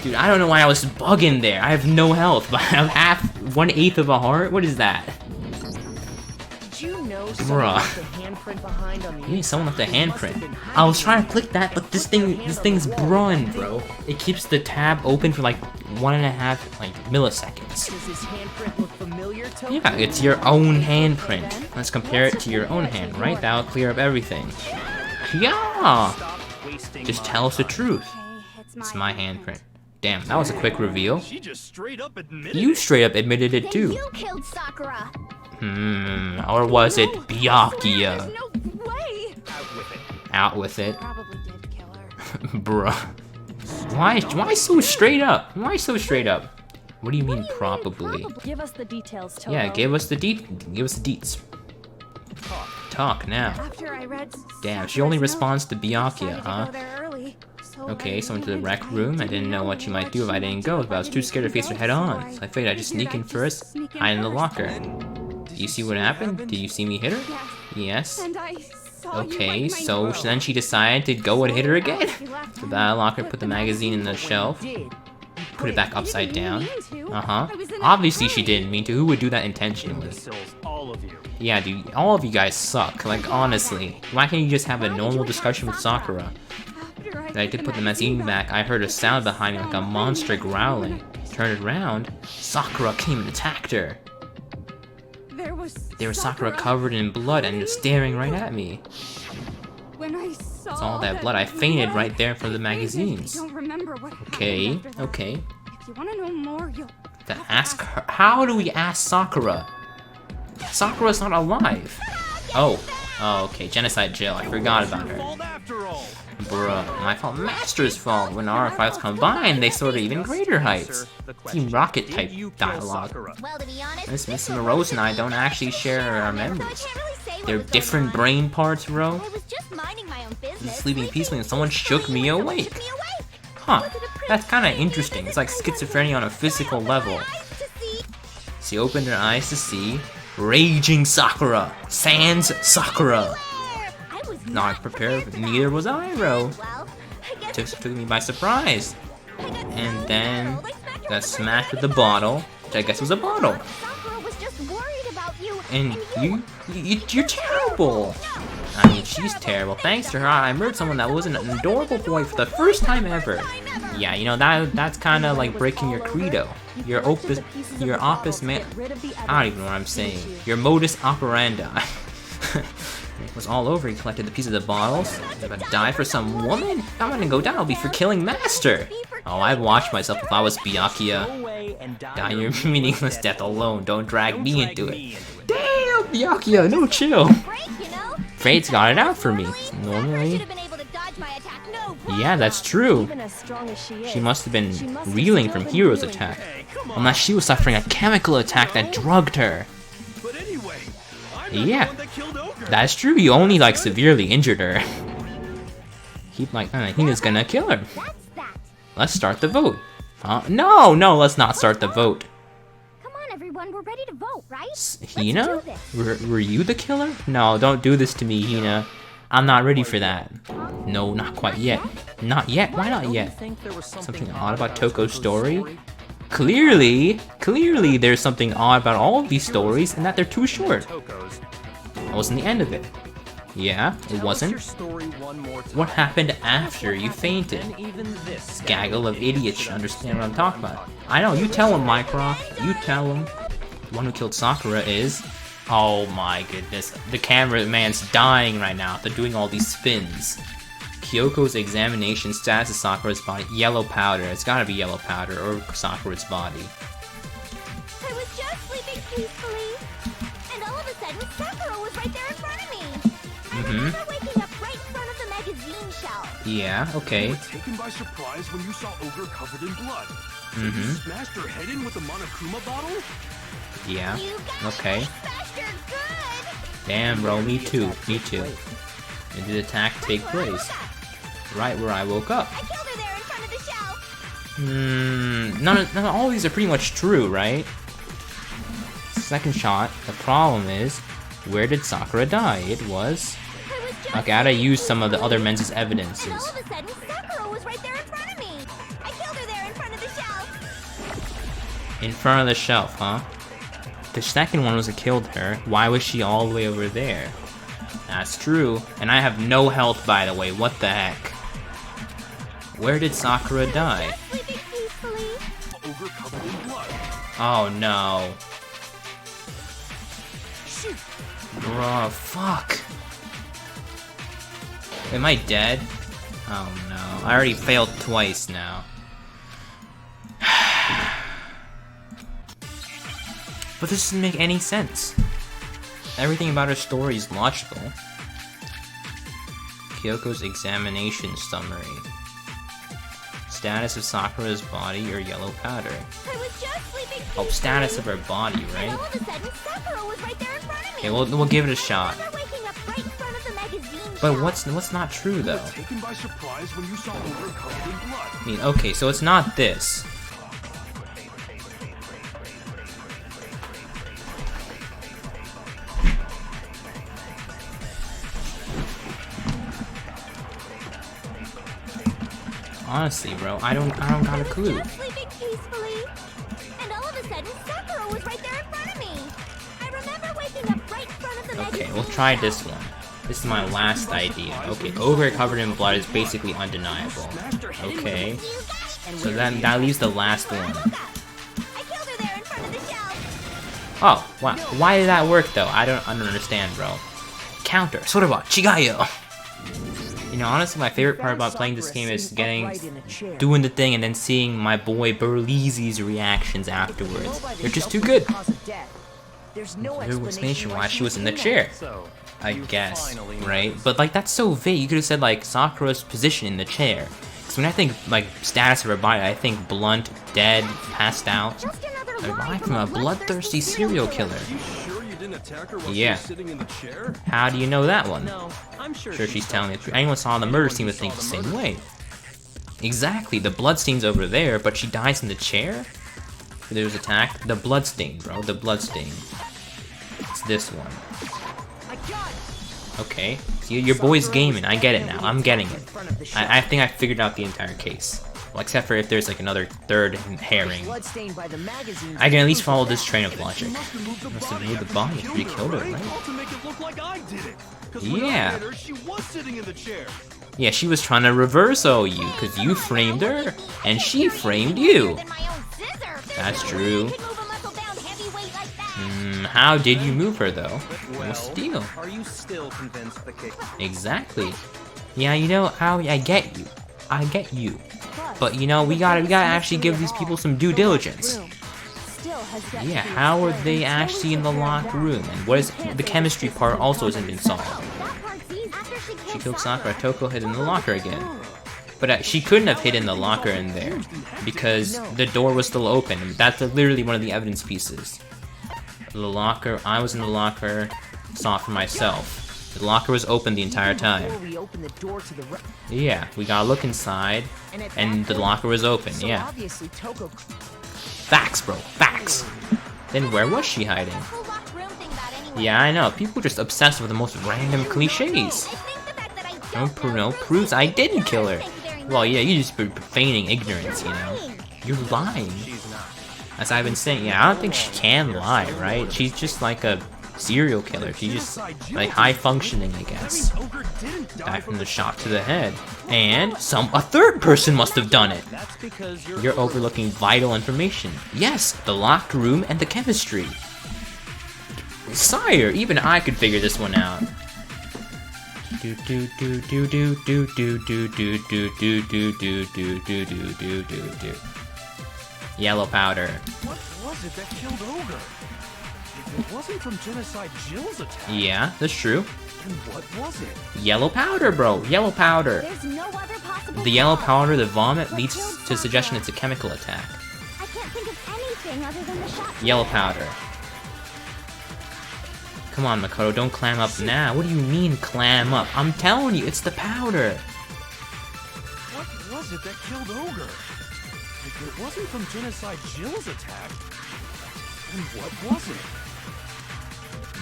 Dude, I don't know why I was bugging there. I have no health, but I have 1/8 of a heart? What is that? Did you know someone Bruh. left a handprint behind on the Yeah, someone left a inside? He must have handprint. been I was hiding trying to click that, but this thing's brun, bro. It keeps the tab open for like 1.5 milliseconds. Does his handprint look familiar to Yeah, it's your own handprint. Let's compare it to your own hand, right? That'll clear up everything. Yeah! Just tell us the truth. It's my handprint. Damn, that was a quick reveal. She just straight up admitted You it. straight up admitted it Then too. you killed Sakura. Or was it No, Byakuya? there's no way. Out with it. Probably did kill her. Bruh. Why so straight up? Why so straight up? What do you mean probably? Give us the details, Toto. Yeah, give us the deets. Talk now. After I read Damn, she only Sakura's responds to note, Byakuya, decided to huh? go there early. So Okay, I so into the went rec and room. I didn't know what she might do if I didn't go, but I was too scared to face her head on. So I figured I'd just sneak in first, hide in the locker. Do you see what happened? Did you see me hit her? Yes. And I saw you Okay, like my so note. then she decided to go and hit her again. She left The and battle locker put the magazine in the shelf, Did. put it back upside down. didn't mean to. Uh-huh. I was in a Obviously she hurry. didn't mean to. Who would do that intentionally? Imbeciles, all of you. Yeah, dude, all of you guys suck. Like, honestly. Why can't you just have a normal discussion with Sakura? After I did put the magazine back, I heard a sound behind me like a monster growling. Turned around, Sakura came and attacked her. There Was Sakura covered in blood and just staring right at me. When I saw All that blood, I fainted right there in front of the magazines. I don't remember what happened Okay, after that. okay. If you want to know more, you'll To have to ask her. How do we ask Sakura? Sakura's not alive. Oh, okay. Genocide jail. I forgot about her. Fault after all. Bruh, my fault. Master's fault. When our fights combine, they soar to even greater heights. Team Rocket type dialogue. Well, to be honest, Miss Missy Rose and I don't actually share our memories. so I can't really say what They're was going different on. brain parts, Ro. I was just minding my own business. Sleeping peacefully and someone shook me awake. Shook me awake. Huh, that's kind of interesting. It's like schizophrenia on a physical level. Eyes to see. She opened her eyes to see raging Sakura. Sans Sakura. Where? I was Not prepared, neither was I, Ro. Well, I guess Just took me by surprise. I got And then they smacked her got with smacked with the bottle, which I guess was a bottle. Sakura was just worried about you. And you're terrible. I mean, she's terrible. Thanks to her, I murdered someone that was an adorable boy for the first time ever. Yeah, you know, that's kind of like breaking your credo. Your opus man. I don't even know what I'm saying. Your modus operandi. It was all over. He collected the pieces of the bottles. He's about to die for some woman? If I'm gonna go down, I'll be for killing Master. Oh, I'd watch myself if I was Byakuya. Go away and Die your meaningless death alone. Don't drag me into it. Damn, Byakuya, no chill. Break, you know? Fate's got it out for me. Sakura should Normally, have been able to dodge my attack. No problem. yeah, that's true. Even as strong as she is, She must have been she must have reeling still from been Hero's reeling. attack. Hey, come on. Unless she was suffering a chemical attack that drugged her. But anyway, I'm Yeah. the one that killed Ogre. That's true, you only like severely injured her. Keep like, Hina's gonna kill her. That's that. Let's start the vote. No, let's not start the vote. Come on, everyone. We're ready to vote, right? Hina? Let's do this. Were you the killer? No, don't do this to me, Hina. I'm not ready for that. No, not quite yet. Not yet? Why not yet? think there was Something odd about Toko's story? Clearly there's something odd about all of these stories and that they're too short. Toko's. That wasn't the end of it. Yeah, it wasn't. story one more time. What happened after you fainted? And even this. Gaggle of idiots should understand what I'm talking about. I know, you tell him, Mycroft. You tell him. The one who killed Sakura is... Oh my goodness. The cameraman's dying right now after doing all these spins. Kyoko's examination status of Sakura's body. Yellow powder. It's gotta be yellow powder or Sakura's body. I was just sleeping peacefully, and all of a sudden, Sakura was right there in front of me. I remember waking up right in front of the magazine shelf. Yeah, okay. Taken by surprise when you saw Ogre covered in blood. Mm-hmm. Smashed her head in with the Monokuma bottle? Yeah. You got Okay. me smashed her good. Damn, bro. Me too. Me too. When did the attack take place? Right where I woke up. I killed her there in front of the shelf. None of all these are pretty much true, right? Second shot. The problem is, where did Sakura die? It was... I was just I gotta sleeping use some of the peacefully, other men's and all evidences. of a sudden, Sakura was right there in front of me. I killed her there in front of the shelf. In front of the shelf, huh? The second one was that killed her. Why was she all the way over there? That's true. And I have no health, by the way. What the heck? Where did Sakura die? Sleeping peacefully. Ogre covered in blood. Oh no. Shoot! Bruh, fuck. Am I dead? Oh no. I already failed twice now. But this doesn't make any sense. everything about her story is logical. Kyoko's examination summary. Status of Sakura's body or yellow powder. I was just sleeping Oh, status of her body, and right? all of a sudden, Sakura was right there in front of me. Okay, we'll give it a shot. I remember waking up right in front of the magazine But shop. what's not true though? Taken by surprise when you saw Ogre covered in blood. I mean, okay, so it's not this. Honestly, bro, I don't got a clue. Just sleeping peacefully, and all of a sudden, Sakura was right there in front of me. I remember waking up right in front of the magazine Okay, we'll try shop. this one. This is my last idea. Okay, Ogre covered in blood is basically undeniable. Okay, so that leaves the last one. I killed her there in front of the shelf. Oh, wow. Why did that work though? I don't understand, bro. Counter. Soreba, Chigayo. You know, honestly, my favorite part about playing this game is doing the thing and then seeing my boy Burleezy's reactions afterwards. They're just too good. There's no No explanation why she was in the that. chair, So, I you guess, finally right? But like, that's so vague. You could have said like Sakura's position in the chair. Because when I think like status of her body, I think blunt, dead, passed out. Just another lie Alive from a bloodthirsty serial killer. You sure you didn't attack her while she Yeah. was sitting in the chair? How do you know that one? No, I'm sure She's telling the truth. Anyone saw the murder scene would think the same way. Exactly, the bloodstain's over there, but she dies in the chair? There was attack. The bloodstain, bro, the bloodstain. It's this one. Okay, see, your boy's gaming. I get it now. I'm getting it. I think I figured out the entire case. Well, except for if there's like another third herring. Bloodstained by the magazine. I can at least follow this train of logic. Must have moved the Must body have moved the after body she after you killed her, right? All to make it look like I did it. 'Cause when I Yeah. hit her, she was sitting in the chair. Yeah, she was trying to reverse you, because you framed her, and she framed you. Than my own scissor. There's That's no way true. you could move a muscle-bound heavyweight like that. How did you move her, though? What's the deal? Are you still convinced the case? Exactly. Yeah, you know, Howie, I get you. I get you. But, you know, we gotta actually give these people some due diligence. Yeah, how are they actually in the locked room? And what is the chemistry part also hasn't been solved. That part's easy. After She killed Sakura, Toko hid in the locker again. But she couldn't have hidden the locker in there, because the door was still open. That's literally one of the evidence pieces. The locker, I was in the locker, saw it for myself. The locker was open the entire time. Before we open the door to the Yeah, we gotta look inside, and the locker was open, so yeah. obviously Toko. Facts, bro, facts. Then where was she hiding? whole locked room thing got anyway. Yeah, I know, people are just obsessed with the most random cliches. I think the fact that I don't No, know proves I didn't kill her. Thank you very much. Well, yeah, you just been feigning ignorance, you know. You're lying. As I've been saying, yeah, I don't think she can lie, right? She's just like a serial killer. She's just like high functioning, I guess. Ogre didn't Die from the shot to the head. And a third person must have done it. That's because You're overlooking vital information. Yes, the locked room and the chemistry. Sire, even I could figure this one out. Do do do do do do do do do do do do do do do do do do do. Yellow powder. What was it that killed Ogre? If it wasn't from Genocide Jill's attack, Yeah, that's true. then what was it? Yellow powder, bro. Yellow powder. There's no other possible The yellow cause. powder, the vomit, leads to suggestion it's a chemical attack. I can't think of anything other than the shot. Yellow powder. Come on, Makoto, don't clam up now. What do you mean, clam up? I'm telling you, it's the powder. What was it that killed Ogre? If it wasn't from Genocide Jill's attack, then what was it?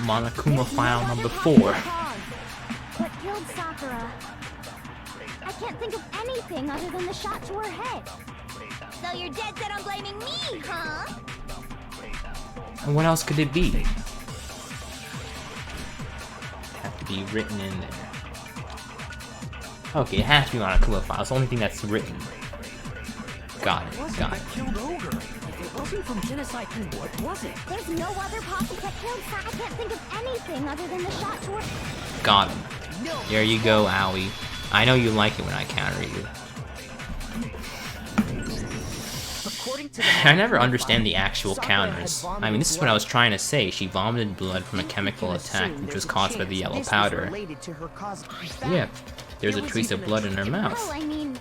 Monokuma file number 4. What killed Sakura? I can't think of anything other than the shot to her head. So you're dead set on blaming me, huh? And what else could it be? Have to be written in there. Okay, it has to be Monokuma file. It's the only thing that's written. Got it, got it. That killed Ogre. If it wasn't from Genocide, then what was it? There's no other possible that killed Sakura. I can't think of anything other than the shot to her. Got him. There you go, Owie. I know you like it when I counter you. According to the I never understand the actual counters. I mean, this is what I was trying to say. She vomited blood from a chemical attack, which was caused by the yellow powder. Yeah, there's a trace of blood in her Well, mouth. I mean,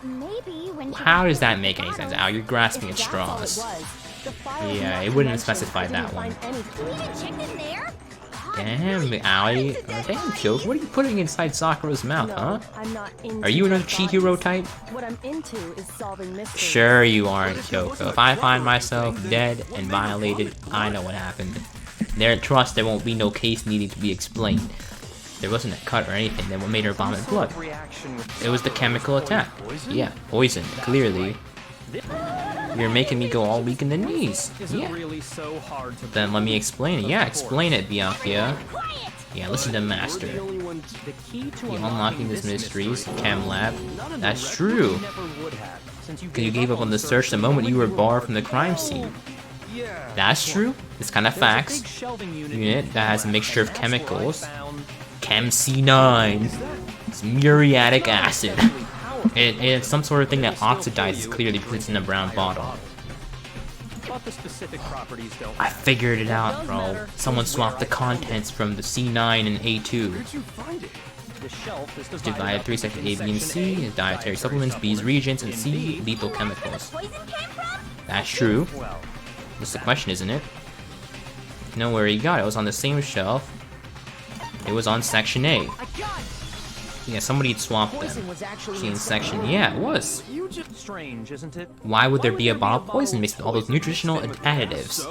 maybe when she How does was that in make the any sense? bottle- Al, you're grasping at If that's all it straws. was, the file was Yeah, not it wouldn't have mentioned. specified I didn't that one. find anything. You even checked in there? Damn, Allie. Damn, Kyoko, what are you putting inside Sakura's mouth, No, huh? I'm not into Are you another dead Chihiro bodies. type? What I'm into is solving mysteries. Sure you aren't, Kyoko. If I find myself dead and violated, I know what happened. Their trust, there won't be no case needing to be explained. There wasn't a cut or anything, then what made her vomit blood? It was the chemical attack. Yeah, poison, clearly. You're making me go all weak in the knees. Yeah. Really so hard to Then let me explain it. Yeah, explain it, Byakuya. Yeah, listen to Master. You unlocking this mysteries, Chem Lab. That's true. Because you gave up on the search the moment you were barred from the crime scene. That's true. It's kind of facts. Unit that has a mixture of chemicals. Chem C9. It's muriatic acid. It's some sort of thing that oxidizes clearly because it's in a brown bottle. I figured it out, bro. Someone swapped the contents from the C9 and A2. Divided 3 sections A, B, and C. Dietary supplements, B's reagents, and C, lethal chemicals. Poison came from? That's true. That's the question, isn't it? Know where he got it. It was on the same shelf. It was on section A. Yeah, somebody had swapped them. See, in section, yeah, it was. Strange, isn't it? Why would there be a bottle of poison mixed with all those nutritional additives?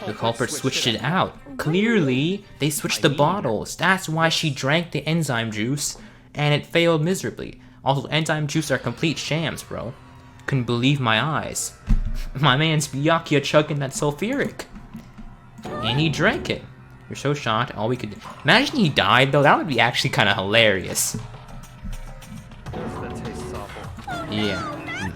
The culprit switched it out. Clearly, they switched the bottles. That's why she drank the enzyme juice, and it failed miserably. Also, enzyme juice are complete shams, bro. Couldn't believe my eyes. My man's Byakuya chugging that sulfuric. And he drank it. You're so shocked, all we could... Imagine he died, though. That would be actually kind of hilarious. That tastes awful. Yeah.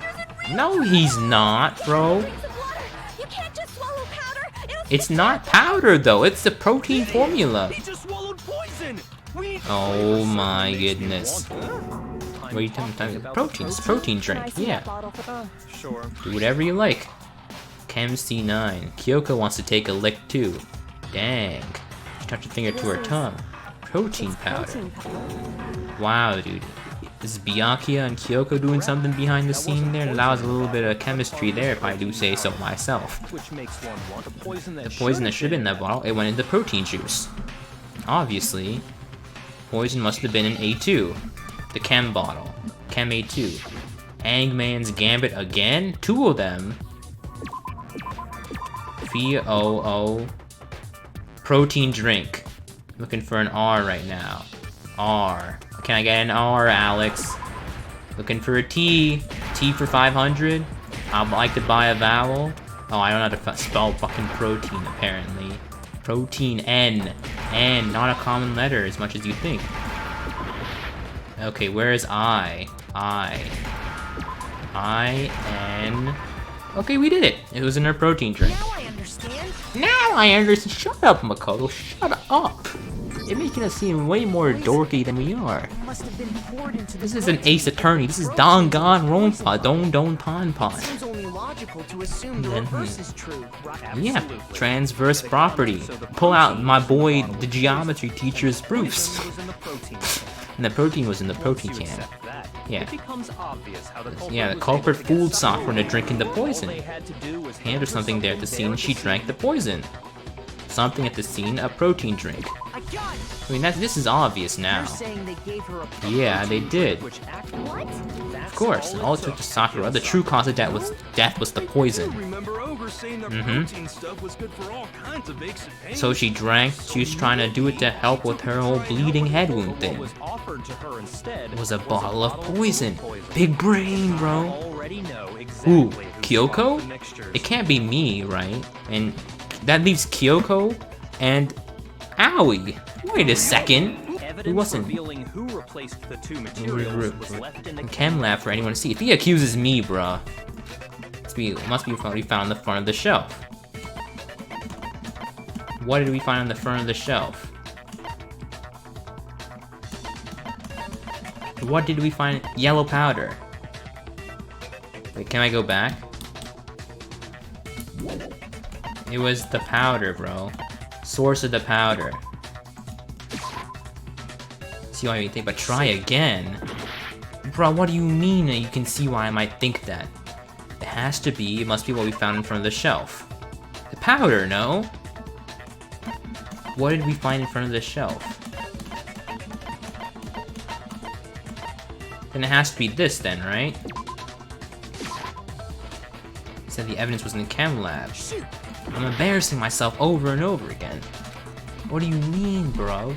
No, he's not, bro. Drinks of water. You can't just swallow powder. It'll It's not powder, though. It's the protein formula. He just swallowed poison. We need to Oh my goodness. What are you talking about? Protein. It's a protein Can I drink. see Yeah. that bottle for- Sure. Do whatever you like. Chem C9. Kyoko wants to take a lick, too. Dang. She touched a finger to her tongue. Protein powder. Protein powder. Wow, dude. Is Byakuya and Kyoko doing something behind the scene there? That was a little bit of chemistry there, if I do say so myself. Which makes one want the poison that The poison that should have been in that bottle, it went into protein juice. Obviously, poison must have been in A2. The chem bottle. Chem A2. Hangman's Gambit again? 2 of them. VOO. Protein drink. Looking for an R right now. R. Can I get an R, Alex? Looking for a T. T for 500. I'd like to buy a vowel. Oh, I don't know how to spell fucking protein, apparently. Protein N. N, not a common letter as much as you think. Okay, where is I? I-N... Okay, we did it. It was in her protein drink. Now I understand. Now I understand. Shut up, Makoto. Shut up. You're making us seem way more dorky than we are. Must have been poured into the This isn't Ace Attorney. This is Danganronpa. Don Pan Pan. Seems only logical to assume the Then- reverse is true. Yeah, transverse property. Pull out my boy, the geometry teacher's proofs. was in the protein. And the protein was in the protein Once you can. accept that, Yeah. It becomes obvious how the culprit Yeah, the was culprit able to get fooled Sakura Sakura into drinking the All poison. they had to do was And there's something there at the scene. She drank the poison. poison. Something at the scene, a protein drink. I got it. I mean, this is obvious now. You're saying they gave her a Yeah, they did. Which act What? Of course, and all it took to Sakura, the true cause of death was the poison. remember Ogre saying that protein stuff was good for all kinds of aches and pains. So she drank, she was trying to do it to help with her whole bleeding head wound What thing. was offered to her instead It was a bottle of poison. Big brain, bro. Already know exactly Ooh, who Kyoko? swapped the mixtures. It can't be me, right? And that leaves Kyoko and Aoi. Wait a second. Evidence Who wasn't? revealing who replaced the two materials was left in the Chem lab for anyone to see. If he accuses me, bruh, it must be found on the front of the shelf. What did we find on the front of the shelf? What did we find? Yellow powder. Wait, can I go back? It was the powder, bro. Source of the powder. See why you think, but try again. Bro, what do you mean that you can see why I might think that? It has to be, it must be what we found in front of the shelf. The powder, no? What did we find in front of the shelf? Then it has to be this then, right? Said the evidence was in the chem lab. I'm embarrassing myself over and over again. What do you mean, bro?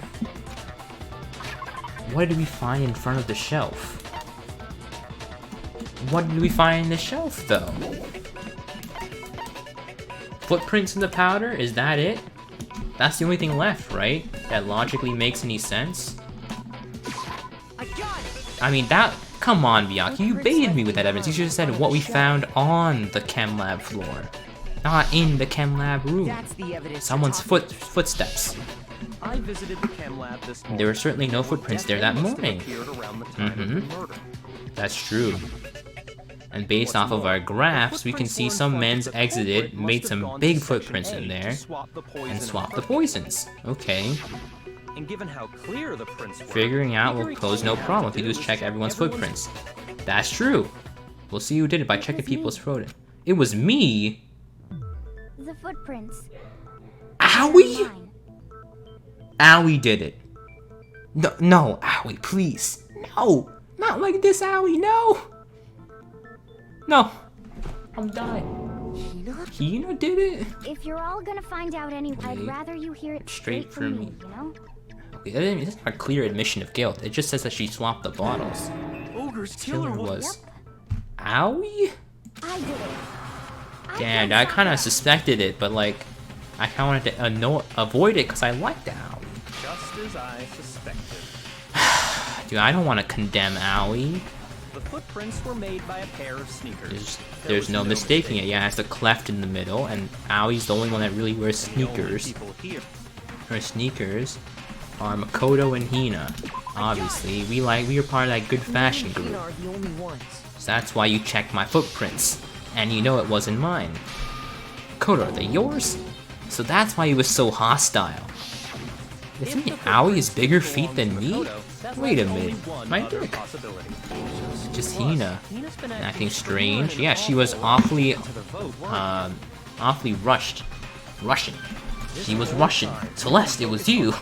What did we find in front of the shelf? What did we find in the shelf, though? Footprints in the powder? Is that it? That's the only thing left, right? That logically makes any sense? I mean, that... Come on, Byakuya, you baited me with that evidence. You should have said what we found on the chem lab floor. Not in the chem lab room. That's the evidence. Someone's footsteps. I visited the chem lab this morning. There were certainly no footprints there that morning. That's true. And based off of our graphs, we can see some men's exited, made some big footprints in there, and swapped the poisons. Okay. And given how clear the prints were, Figuring out will pose no problem if we do is check everyone's footprints. That's true. We'll see who did it by checking people's photos. It was me! The footprints. Owie? Mine. Owie did it. No, Owie, please. No! Not like this, Owie, no! No! I'm dying. Hina did it? If you're all gonna find out anyway, I'd rather you hear it straight from me, you know? Okay, that's not a clear admission of guilt. It just says that she swapped the bottles. Ogre's Killer killer was... Owie? I did it. Damn, I kind of suspected it, but like, I kind of wanted to avoid it because I liked Owie. just as I suspected. Dude, I don't want to condemn Owie. The footprints were made by a pair of sneakers. There's no mistaking it. Yeah, it has the cleft in the middle, and Owie's the only one that really wears sneakers. Her sneakers are Makoto and Hina. Obviously, we are part of that good fashion group. So that's why you checked my footprints, and you know it wasn't mine. Makoto, are they yours? So that's why he was so hostile. Isn't Owie's bigger feet than me? Wait a minute, my dick. Just Hina acting strange. Yeah, she was awfully Russian. She was Russian. Celeste, it was you.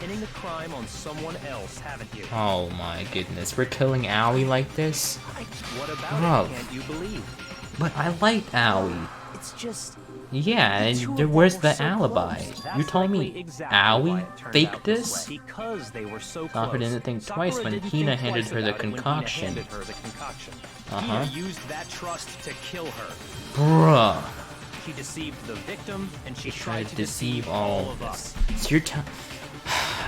Oh my goodness, we're killing Owie like this? Bro. But I liked Owie. It's just... Yeah, and where's the alibi? You told me Owie faked this? Soccer didn't think twice when Hina handed her the concoction. Uh-huh. Used that trust to kill her. Bruh. She deceived the victim, and she Tried to deceive all of us. It's your time.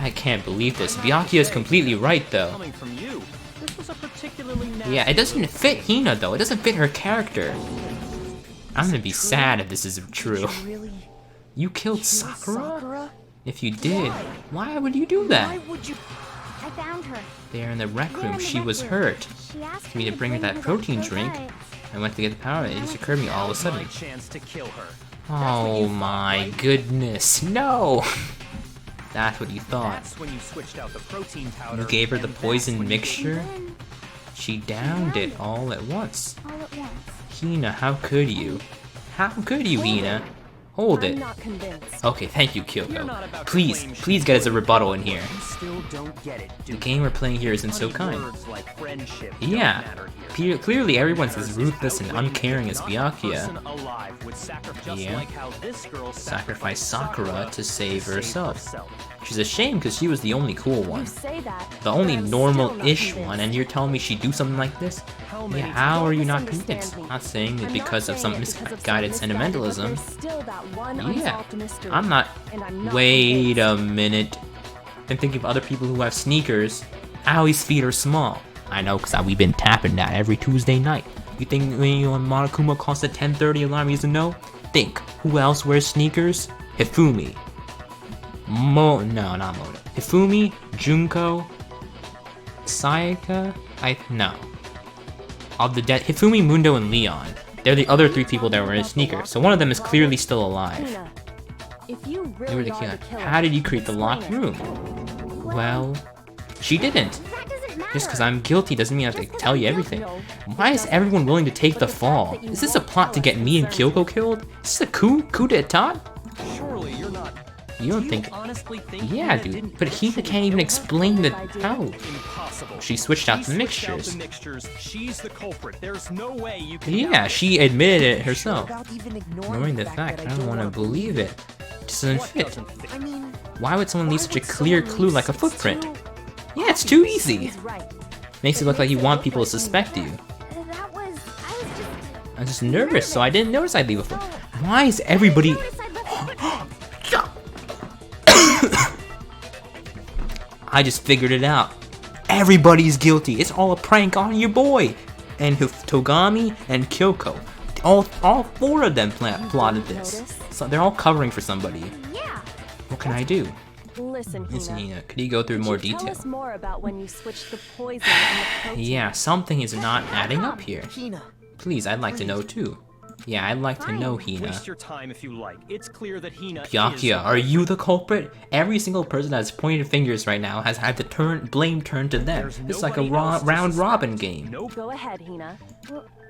I can't believe this. Byakuya is completely right, though. Coming from you, this was a particularly Yeah, it doesn't fit Hina, though. It doesn't fit her character. I'm gonna be sad if this is true. You killed Sakura? If you did, why would you do that? I found her. There in the rec room, she was hurt. She asked Me to bring her that protein drink. I went to get the power, and it just occurred to me all of a sudden. chance to kill her. Oh my goodness, no! That's what you thought. That's when you switched out the protein powder. You gave her the and that's poison when you- mixture? She downed it all at once. All at once. Hina, how could you? How could you, Hina? Hold I'm it. not convinced. Okay, thank you, Kyoko. Please get us a rebuttal in here. Still don't get it, The game we're playing here isn't so kind. Words like friendship don't Yeah, matter here. clearly everyone's as ruthless and uncaring as Byakuya. Person alive would sacrifice, just Yeah. like how this girl Sacrificed Sakura to save herself. herself. She's a shame because she was the only cool You one. say that, The but only I'm still normal-ish not one, convinced. and you're telling me she'd do something like this? Yeah, how are you not convinced? I'm not saying it I'm because not of some saying it because of misguided some misguided, but sentimentalism. there's still that one Yeah, unsolved mystery, I'm not... and I'm not Wait convinced. a minute. I'm thinking of other people who have sneakers. Owie's feet are small. I know, because we've been tapping that every Tuesday night. You think when you on Monokuma calls the 10:30 alarm, he doesn't know? Think, who else wears sneakers? Hifumi. No, not Moto. Hifumi, Junko, Sayaka? No. Of the dead, Hifumi, Mundo, and Leon. They're the other three people that were in sneakers, so one of them is clearly still alive. Hina, really the are killer. the killer. How did you create the locked Explain it. room? Well, she didn't. That doesn't matter. Just because I'm guilty doesn't mean I have to Just 'cause tell I'm you guilty. everything. Why is everyone willing to take the fall? Is this a plot to get me and Kyoko killed? Is this a coup d'etat? Surely you're not. You don't Do think... honestly think Yeah, Hina dude. didn't But Hina actually can't even kill her? explain the how. Impossible. She switched out She the switched out mixtures. the mixtures. She's the culprit. There's no way you can. Yeah, doubt she admitted it herself. About even Ignoring the fact, I don't want to believe it. It doesn't What fit. doesn't fit? I mean, Why would someone why leave such a would clear someone clue leave like a 6 footprint? too? Yeah, it's too easy. He's right. Makes it look like you want people to suspect you. That was. I'm just nervous, so I didn't notice I'd leave a footprint. Why is everybody... I just figured it out. Everybody's guilty. It's all a prank on your boy. And Togami and Kyoko. All 4 of them plotted this. So they're all covering for somebody. Yeah. What can I do? Listen, Listen, Hina. Nina, could you go through more Could you detail? Tell us more about when you switched the poison and the protein. Yeah, something is not adding up here. Hina, Please, I'd like to know too. Yeah, I'd like to know, Hina. Waste your time if you like. It's clear that Hina is. Byakuya, are you the culprit? Every single person that's pointed fingers right now has had the blame turned to them. There's It's like a nobody else to round suspect. robin game. Nope. Go ahead, Hina.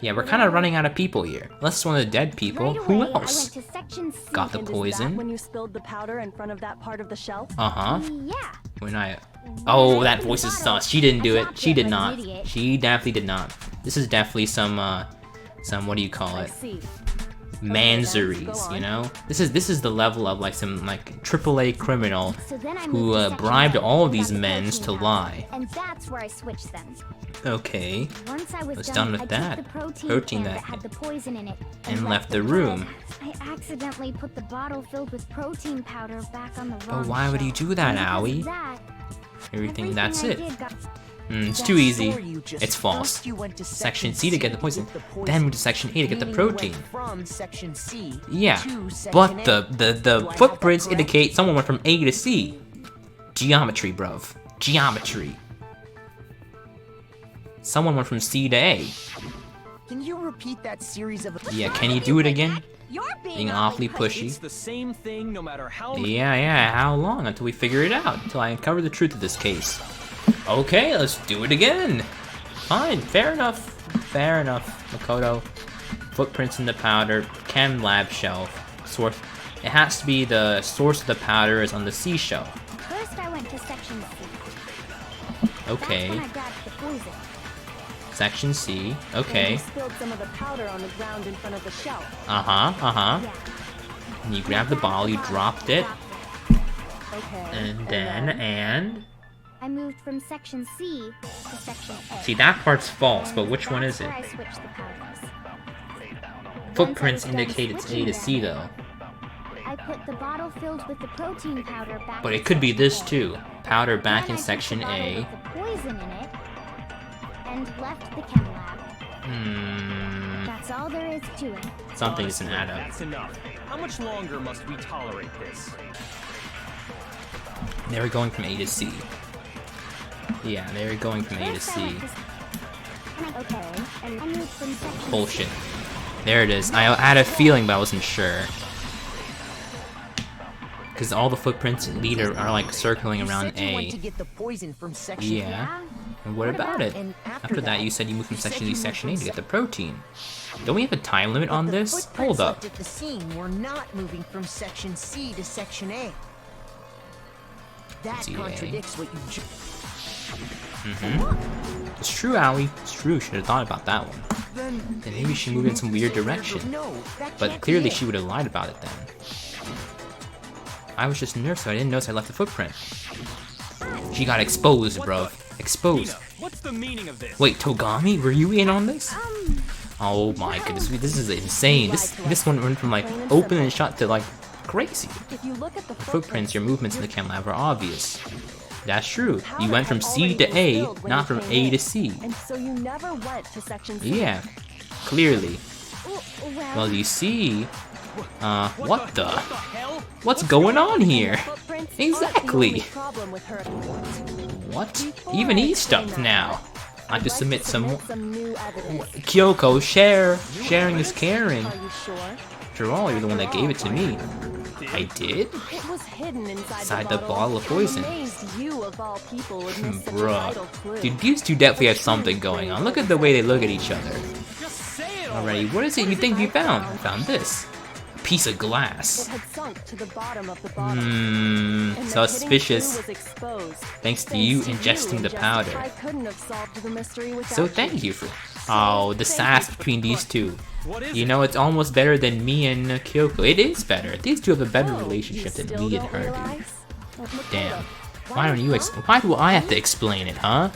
Yeah, we're kind of running out of people here. Unless it's one of the dead people. Right Who away, else? I went to section C. Got the And is that poison. when you spilled the powder in front of that part of the shelf? Uh-huh. Yeah. When I... Oh, that voice is sus. She didn't do it. She did not. She definitely did not. This is definitely some, what do you call I it? see. Manzeries, you know? This is the level of like some like AAA criminal So then I who moved to section bribed A, all of got these the men protein to powder, lie. And that's where I switched them. Okay. Once I was Was done with I took that. the protein, Protein can that- had the poison in it and left the room. I accidentally put the bottle filled with protein powder back on the Oh, wrong why would you shelf. do that, And because of Aoi? that, Everything, that's I it. did got- It's that too easy. story you just- It's false. First you went to Section C to get the poison, get then went to Section A to get the meaning you went protein. From section C Yeah, to section but A. the Do I have footprints that correct? indicate someone went from A to C. Geometry, bruv. Geometry. Someone went from C to A. Can you repeat that series of? Yeah, can you do it again? You're Being awfully pushy. It's the same thing no matter how. Yeah, how long until we figure it out? Until I uncover the truth of this case. Okay, let's do it again. Fine, fair enough. Fair enough, Makoto. Footprints in the powder, chem lab shelf. Source. It has to be the source of the powder is on the C shelf. First I went to section C. That's Okay, when I grabbed the poison. Section C. And Okay. you spilled some of the powder on the ground in front of the shelf. Uh-huh. Yeah. And you grabbed the bottle, you dropped it, Okay. and then, I moved from section C to section A. See, that part's false, but which one is it? That's where I switched the powders. Footprints Once I was done indicate it's A switching to C, them, though. I put the bottle filled with the protein powder back But in it could be section this A. too. Powder back Then in I took Section the bottle A. with the poison in it and left the chem lab. That's all there is to it. Something doesn't add up. That's enough. How much longer must we tolerate this? They were going from A to C. Yeah, they were going from A to First I C. went to okay, and I moved from section Bullshit. There it is. I had a feeling, but I wasn't sure. Because all the footprints lead are like circling You around said you went to A. get the poison from section Yeah. Yeah. And what about it? And After that, you said you moved from you said Section you D to moved Section A from to get the protein. Don't we have a time limit on The this? footprints Hold up. left at the scene were not moving from section C to section A. That See, A. contradicts what you just. It's true, Aoi. It's true. Should have thought about that one. Then Then maybe she moved in some weird direction. No, that But can't clearly be she it. would have lied about it then. I was just a nurse, so I didn't notice I left a footprint. She got exposed, bro. Exposed. Hina, what's the meaning of this? Wait, Togami, were you in on this? Oh my goodness, this is insane. This one went from like open and shut to like crazy. If you look at the Footprints, your movements in the chem lab are obvious. That's true. You went from C to A, not from A to C. And so you never went to section C. Yeah, clearly. Well, Well, you see, what the? hell? What's going on here? Footprints aren't the Exactly. only problem with her. What? Even he's stumped now. I have to submit some more. Some new evidence. Kyoko, sharing is caring. Are you sure? After all, you're the one that gave it to me. Did I did? It was hidden Inside the bottle of poison. Amazed you of all people would miss such a vital clue. Bruh. Dude, these two definitely have something going on. Look at the way they look at each other. Just say it Alrighty, what is it you think you found? I found this. A piece of glass. It had sunk to the bottom of the bottle. Hmm, And the hidden suspicious. clue was exposed. Thanks to you ingesting the powder. I couldn't have solved the mystery without So thank you for... Oh, the sass between these two. What is You it? know, it's almost better than me and Kyoko. It is better. These two have a better Oh, relationship you than still me and don't her do. realize? Damn. Why don't you why do I have to explain it, huh?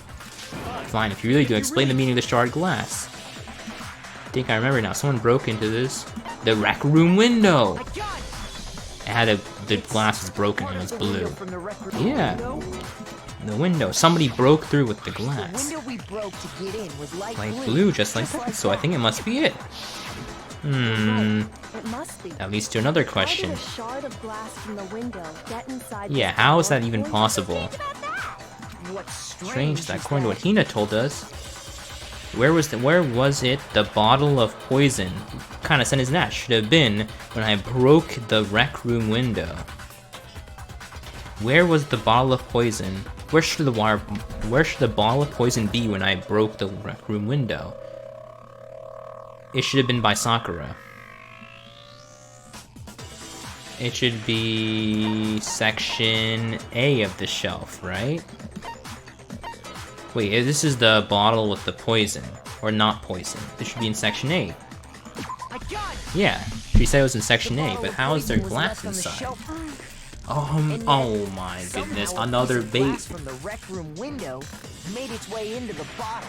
Fine, if you really do, explain the meaning of the shard glass. I think I remember now. Someone broke into the rec room window. It had the glass was broken and it was blue. From the rec room Yeah. window? The window. Somebody broke through with the The glass. window we broke to get in was light Like blue, just like that. So I think it must be it. It must be. That leads to another How question. did a shard of glass from the window get inside Yeah, this how is bottle that of even poison? possible? What's Strange that is according to what Hina told us. Where was it? The bottle of poison. What kind of sentence is that? Should have been when I broke the rec room window. Where was the bottle of poison? Where should the bottle of poison be when I broke the rec room window? It should have been by Sakura. It should be section A of the shelf, right? Wait, this is the bottle with the poison. Or not poison. This should be in section A. Yeah, she said it was in section A, but how is there glass inside? Oh my goodness, another bait. Glass from the rec room window made its way into the bottle.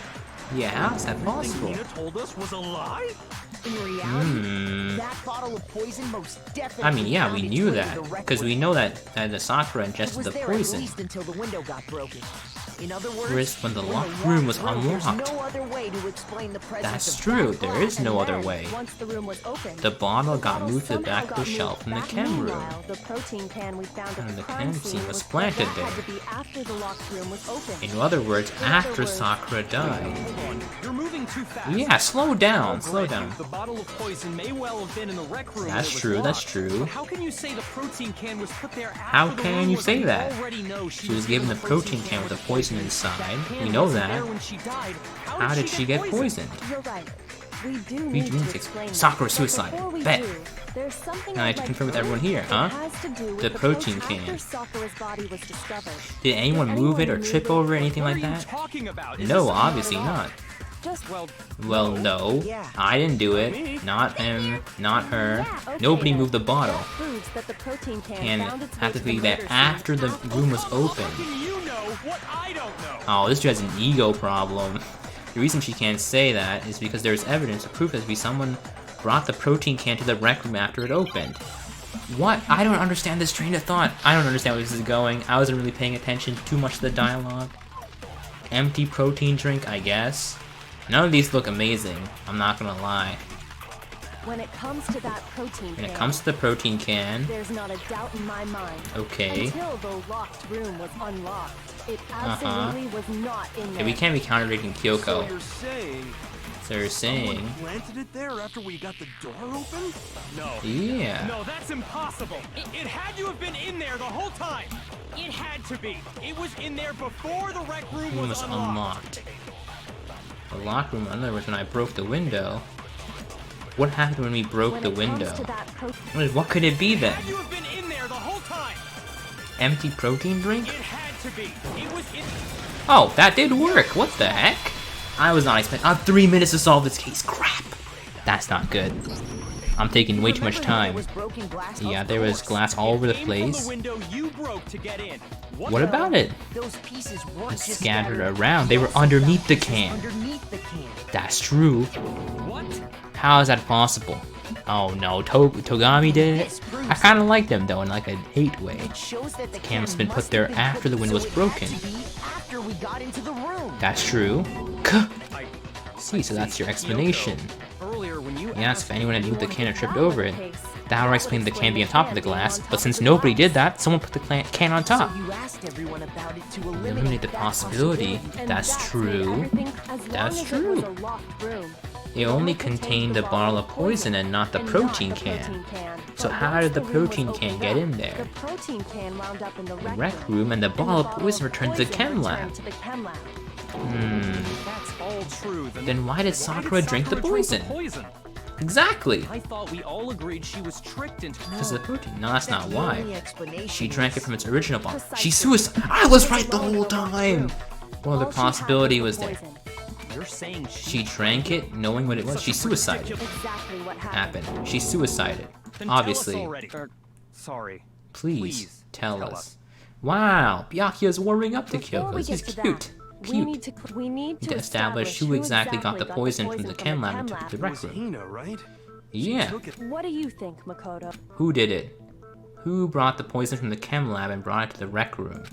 Yeah, how's that Everything possible? Hina told us was a lie? In reality, Hmm. that bottle of poison most definitely I mean, yeah, found we its knew way to that, the rec because we room. know that the Sakura It ingested was the there poison. at least until the window got broken. In other words, Whereas when the in locked room was there's unlocked. no other way to explain the presence That's of true, that there glass. is no other way. Once the room was opened, The bottle got bottle moved to the somehow back of got the shelf moved in the back. chem room. Meanwhile, the protein can we found at And the the crime chem scene scene was that planted had there. to be after the locked room was opened. In other words, after words, Sakura died. Hold on, you're moving too fast. Yeah, slow down, I'll slow grant you, down. The bottle of poison may well have been in the rec room. That's when it was true, that's locked. true. But how can you say the protein can was put there after How the can room you was say we that? already know She was given the protein can with the poison inside. We know wasn't that. there when she died. How did she get poisoned? You're right. We do We need do need to to explain that. Sakura But suicide. before we Bet. do, there's something Now I I'd have to like confirm with to everyone do here, that huh? has to do with The protein after can. Sakura's body was discovered. Did anyone move it or trip over anything like What are you that? talking about? Is No, this- obviously not. Just Well, no. Yeah. I didn't do it. Not him. Not her. Yeah, okay, Nobody then. moved the bottle. That proves that the protein can And found its had way to the be that murder after the scene. room was How open. can you know what I don't know? Oh, this dude has an ego problem. The reason she can't say that is because there's evidence to prove that someone brought the protein can to the rec room after it opened. What? I don't understand this train of thought. I don't understand where this is going. I wasn't really paying attention too much to the dialogue. Empty protein drink, I guess. None of these look amazing. I'm not gonna lie. When it comes to that protein When it can, comes to the protein can, there's not a doubt in my mind. okay. Until the locked room was unlocked, it absolutely was not in there. Okay, we can't be contradicting So Kyoko. you're saying So you're saying, someone planted it there after we got the door open? No. yeah. No, that's impossible. It had to have been in there the whole time. It had to be. It was in there before the rec room Room was was unlocked. unlocked. The locked room, in other words, when I broke the window. What happened when we broke When the it window? comes to that protein, What could it be It then? had to have been in there the whole time. Empty protein drink? It had to be. It was in. Oh, that did work. What the heck? I was not expecting. 3 minutes to solve this case. Crap. That's not good. I'm taking way too much Remember, time. there was broken glass? Yeah, Of there was course. glass all over the Came from place. the window you broke to get in. What about it? Those pieces weren't just Scattered around. They were also underneath found the pieces can. Underneath the can. That's true. What? How is that possible? Oh no, Togami did it? I kind of liked him though in like a hate way. It shows that the can must have been put must there have been after the put- window was so it broken. had to be after we got into the room. That's true. I See, so that's your explanation. Earlier when you He asked if anyone had moved the can or tripped that were over the it. case, That would explain the can being on top of the glass, but since nobody did that, someone put the can on top. So you asked everyone about it to eliminate Eliminate the that possibility. And That's made true. everything as long That's as true. It was a locked room. It only contained the bottle of poison and not the And protein not the can. protein can. So But how once did the room was protein can opened get up, in there? The protein can wound up in the Rec room and the bottle of poison returned to the chem lab. returned to the chem lab. That's all true. Then why did Sakura drink the poison? Poison? Exactly! I thought we all agreed she was tricked into. Because of the protein. No, that's not The why. only explanation She drank it is- from its original bottle. She Precisely. suicide. I was right the Alone whole in a locked time! room. Well, the All she had possibility was was the there. poison. You're saying She drank it knowing what it was. She suicided. Exactly what happened. She suicided. Then tell us Obviously. already. Sorry. Please, tell us. Wow, Byakuya's warming up to Before Kyoko. we This is get to cute. that, Cute. we need to establish who exactly got the poison from the chem lab and took it to the It rec was room. Hina, right? Yeah. Took it. What do you think, Makoto? Who did it? Who brought the poison from the chem lab and brought it to the rec room?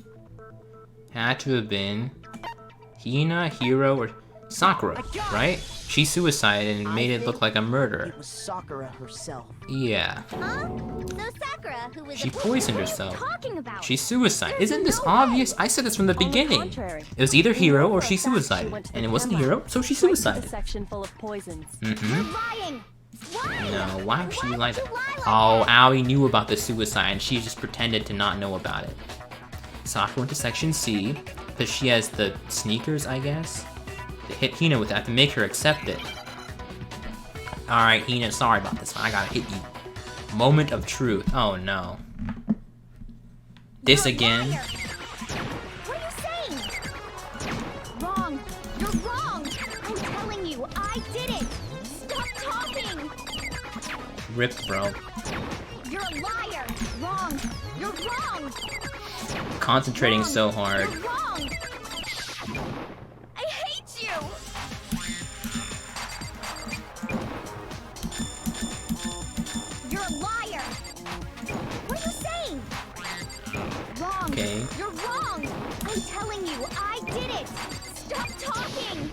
Had to have been Hina, Hiro, or Sakura, right? She suicided and made it look like a murder. It was Sakura herself. Yeah. Huh? So Sakura, who was She a poisoned what herself. Are you talking about? She suicided. Isn't this obvious? I said this from the On the beginning. contrary, It was either we Hiro know or for a she fact she suicided. went to And the it wasn't chem Hiro, lab, so she right to the suicided. section full of poisons. You're lying. Why? No, why would she Why lie would that? you lie like Oh, that? Aoi knew about the suicide and she just pretended to not know about it. Sakura went to section C, because she has the sneakers, I guess. To hit Hina with that to make her accept it. Alright, Hina, sorry about this one. I gotta hit you. Moment of truth. Oh no. This You're a again? liar. What are you saying? Wrong. You're wrong. I'm telling you, I did it. Stop talking. Rip, bro. You're a liar. Wrong. You're wrong. Concentrating Wrong. so hard. You're wrong. I hate you. You're a liar. What are you saying? Wrong. Okay. You're wrong. I'm telling you, I did it. Stop talking.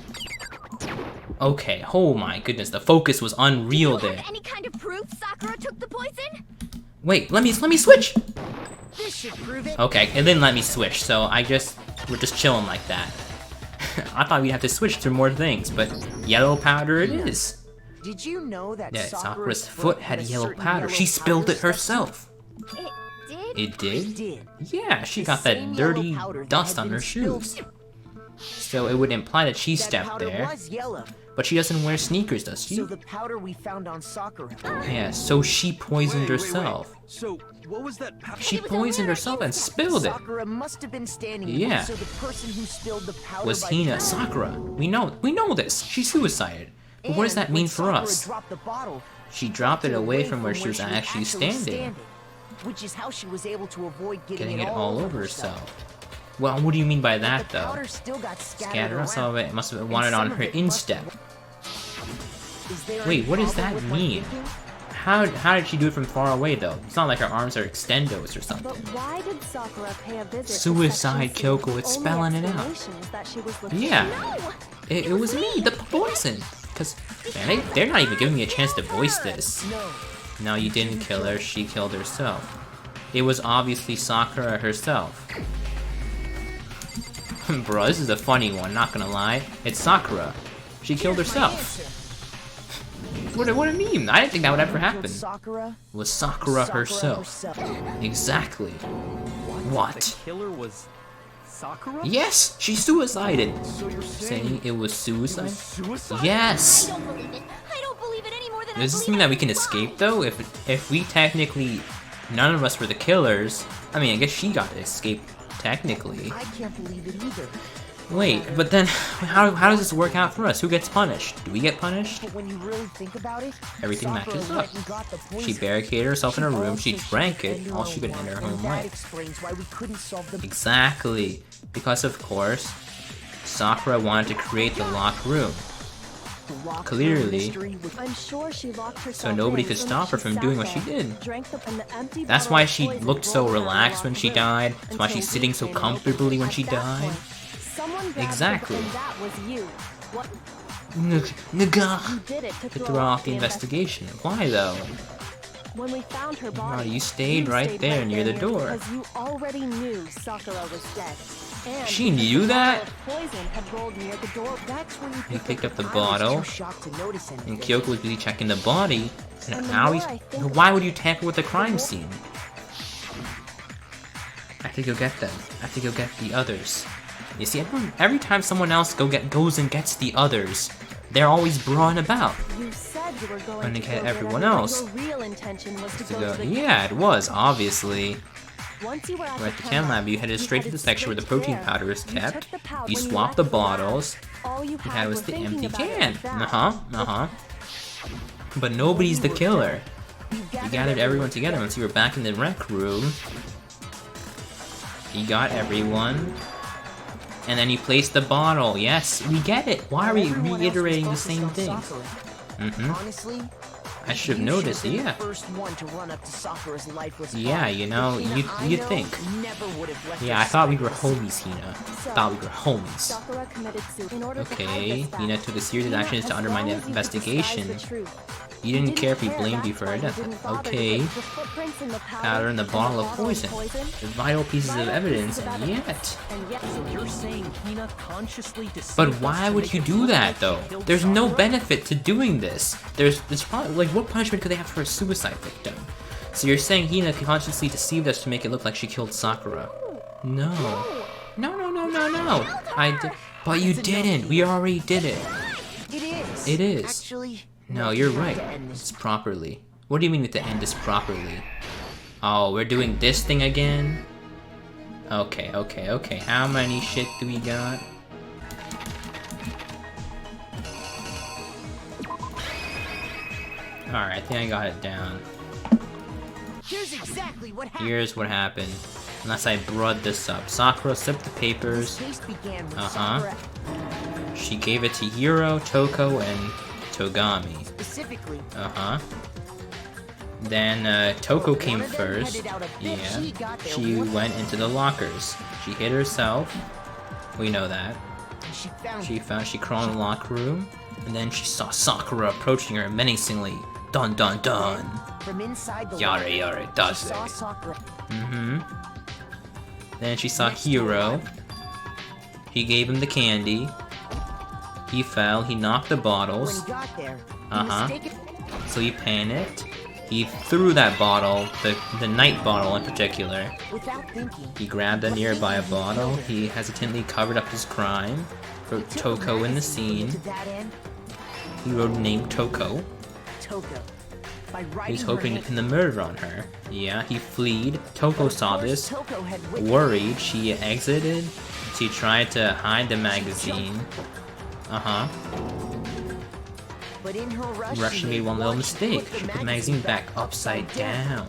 Okay, oh my goodness, the focus was unreal You there. have any kind of proof Sakura took the poison? Wait, let me switch! This should prove it. Okay, it didn't let me switch, so we're just chilling like that. I thought we'd have to switch through more things, but yellow powder it is. Did you know that Yeah, Sakura's Sakura's foot had a yellow certain powder. She spilled it powder herself. It did? It did? did? Yeah, she The got that same dirty yellow powder that dust had on been her spilled. shoes. So it would imply that she That stepped powder there, was yellow. but she doesn't wear sneakers, does she? So the powder we found on Sakura. Yeah, so she poisoned Wait. herself. So, what was that? She It was a poisoned lunar herself and insect. spilled it. Sakura must have been standing Yeah. there, so the person who spilled the powder Was by Hina the Sakura? We know this. She suicided. But what does that And mean when for Sakura us? dropped the bottle, She dropped it away from where she was actually standing, which is how she was able to avoid getting it all over herself. Well, what do you mean by that, The though? powder still got scattered Scattered around. some of it must have And wanted on some of her it must have- instep. Is there Wait, any what does problem that with my mean? thinking? How did she do it from far away, though? It's not like her arms are extendos or But something. why did Sakura pay a visit to Suicide, Section C? Kyoko, it's Only spelling it out. explanation is that she was looking- Yeah, No! it was me, the poison. Because, man, they're not even giving me a chance to voice this. No. No, you didn't kill her, she killed herself. It was obviously Sakura herself. Bro, this is a funny one, not gonna lie. It's Sakura. She killed herself. What do I mean? I didn't think that would ever happen. Sakura? It was Sakura herself. Exactly. What? The killer was Sakura? Yes, she suicided. So you're Saying it was suicide? suicide? Yes. I don't believe it. I don't believe it any more than Does I this believe mean that we it can was escape mine. though? If we technically, none of us were the killers. I mean, I guess she got to escape technically. I can't believe it either. Wait, but then how does this work out for us? Who gets punished? Do we get punished? But when you really think about it, Everything Sakura matches went up. and got the She poison. barricaded herself in her room, she also drank it, ended all her she could life, end her and own that life. explains why we couldn't solve the Exactly. Because of course, Sakura wanted to create the locked room. locked Clearly. mystery with I'm sure she locked herself So nobody in, could so stop her she from sat doing what she there, did. drank and the empty That's bottle why of she poison looked so rolled around relaxed the when she room died. That's why until she's sitting we so came comfortably over. when At she that died. point, someone grabbed Exactly. her, and that was you. What Nigga. you did it to To throw off the investigation. Why though? When we found her body, you stayed right there near the door. Because you already knew Sakura was dead. And She knew a that? bottle of poison had rolled near the door. That's when He picked up the I was bottle, too shocked to notice anything. and Kyoko was busy checking the body, and And the Aoi's... more I think Why would you tamper with the crime scene? I think you'll get them. I think you'll get the others. You see, every time someone else goes and gets the others, they're always brawling about. You said you were going And to to get kill everyone Whatever, else. Your real intention was to To go go, to the yeah, it was, obviously. Once you were We're at the chem lab, you headed straight to the section where the protein powder is kept. You swapped the bottles. All you You had had was were the thinking empty about it can. like that. But nobody's the killer. You gathered everyone together once you were back in the rec room. You got everyone. And then you placed the bottle. Yes, we get it. Why are we Everyone else was reiterating the focused same on things? Sakura. Honestly, I should have you noticed, been yeah. The first one to run up to Sakura's lifeless Yeah, body. you know, The Hina I you'd know think. Never would have left Yeah, her I thought we side were unscathed. homies, Hina. So, Thought we were homies. Sakura committed suicide. In order to hide Okay, this fact, Hina took a series of Hina, actions to as undermine long the as you could investigation. disguise the truth. You didn't care if he blamed you that's for her why he death. didn't bother to Okay. take the footprints in the Powder and the bottle of poison. The vital pieces of evidence, and yet... And yet, So you're saying Hina consciously deceived But us why to would make you it do look that, like though? she killed There's no Sakura? benefit to doing this. There's probably, like, what punishment could they have for a suicide victim? So you're saying Hina consciously deceived us to make it look like she killed Sakura? No. No. But you didn't. We already did it. It is. It is. Actually, No, you're we have right. to end this. It's properly. What do you mean with the end is properly? Oh, we're doing this thing again? Okay. How many shit do we got? Alright, I think I got it down. Here's exactly what happened. Here's what happened. Unless I brought this up. Sakura slipped the This papers. case began with Uh-huh. Sakura She gave it to Hiro, Toko, and Togami. specifically. Uh-huh. Then Toko came One of them first. headed out a bit. Yeah. She got there She one- went into the lockers. She hid herself. We know that. She found She crawled in the locker room, and then she saw Sakura approaching her menacingly. Dun dun dun. from inside the Yare locker, yare she dase. saw Sakura. Mm-hmm. Then she saw Hiro. He gave him the candy. He fell. He knocked the When bottles. he got there, he Uh-huh. mistaken- So he panicked. He threw that bottle, the night bottle in particular. without thinking. He grabbed a nearby bottle. He hesitantly covered up his crime. Wrote Took a Toko in the magazine scene. To that end, He wrote the name Toko. Toko. By He writing was her hoping to name- pin the murder on her. Yeah, he fled. Toko Of saw course, this. Toko had witnessed Worried, she exited. She tried to hide the magazine. Uh-huh. But in her rush, Russia made one little she mistake. put the She put the magazine back upside down.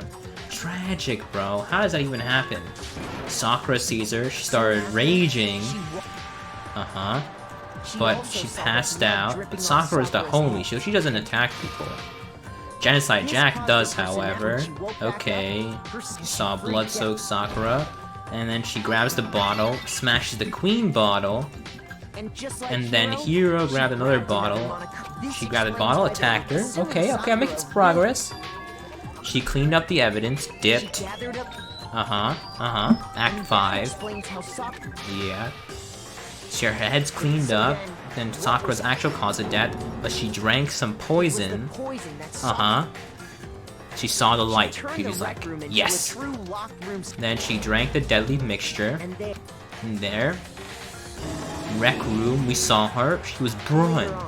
Tragic, bro. How does that even happen? Sakura sees her. She started raging. She wa- Uh-huh. she But also she saw passed blood out. dripping But off Sakura's the Sakura's homie, hand. so she doesn't attack people. Genocide This Jack caused does, the person however. after she woke back Okay. up, her She she saw freaked blood-soaked out. Sakura. And then she grabs the bottle, smashes the queen bottle, And just like and then Hiro, Hiro she grabbed another grabbed bottle. This She grabbed the explains bottle, why they attacked her. were pursuing Okay, I'm making some Sakura. progress. She cleaned up the evidence, She dipped. gathered up Act and that 5. explains how Sakura Yeah. Her head's cleaned up. Then Sakura's actual cause of death, but she drank some was the poison. poison that Uh-huh. She saw the light. turned She the was rec like, room into yes. a true locked room. Then she drank the deadly mixture. And they And there. Rec room, we saw her. She was bruned. later on,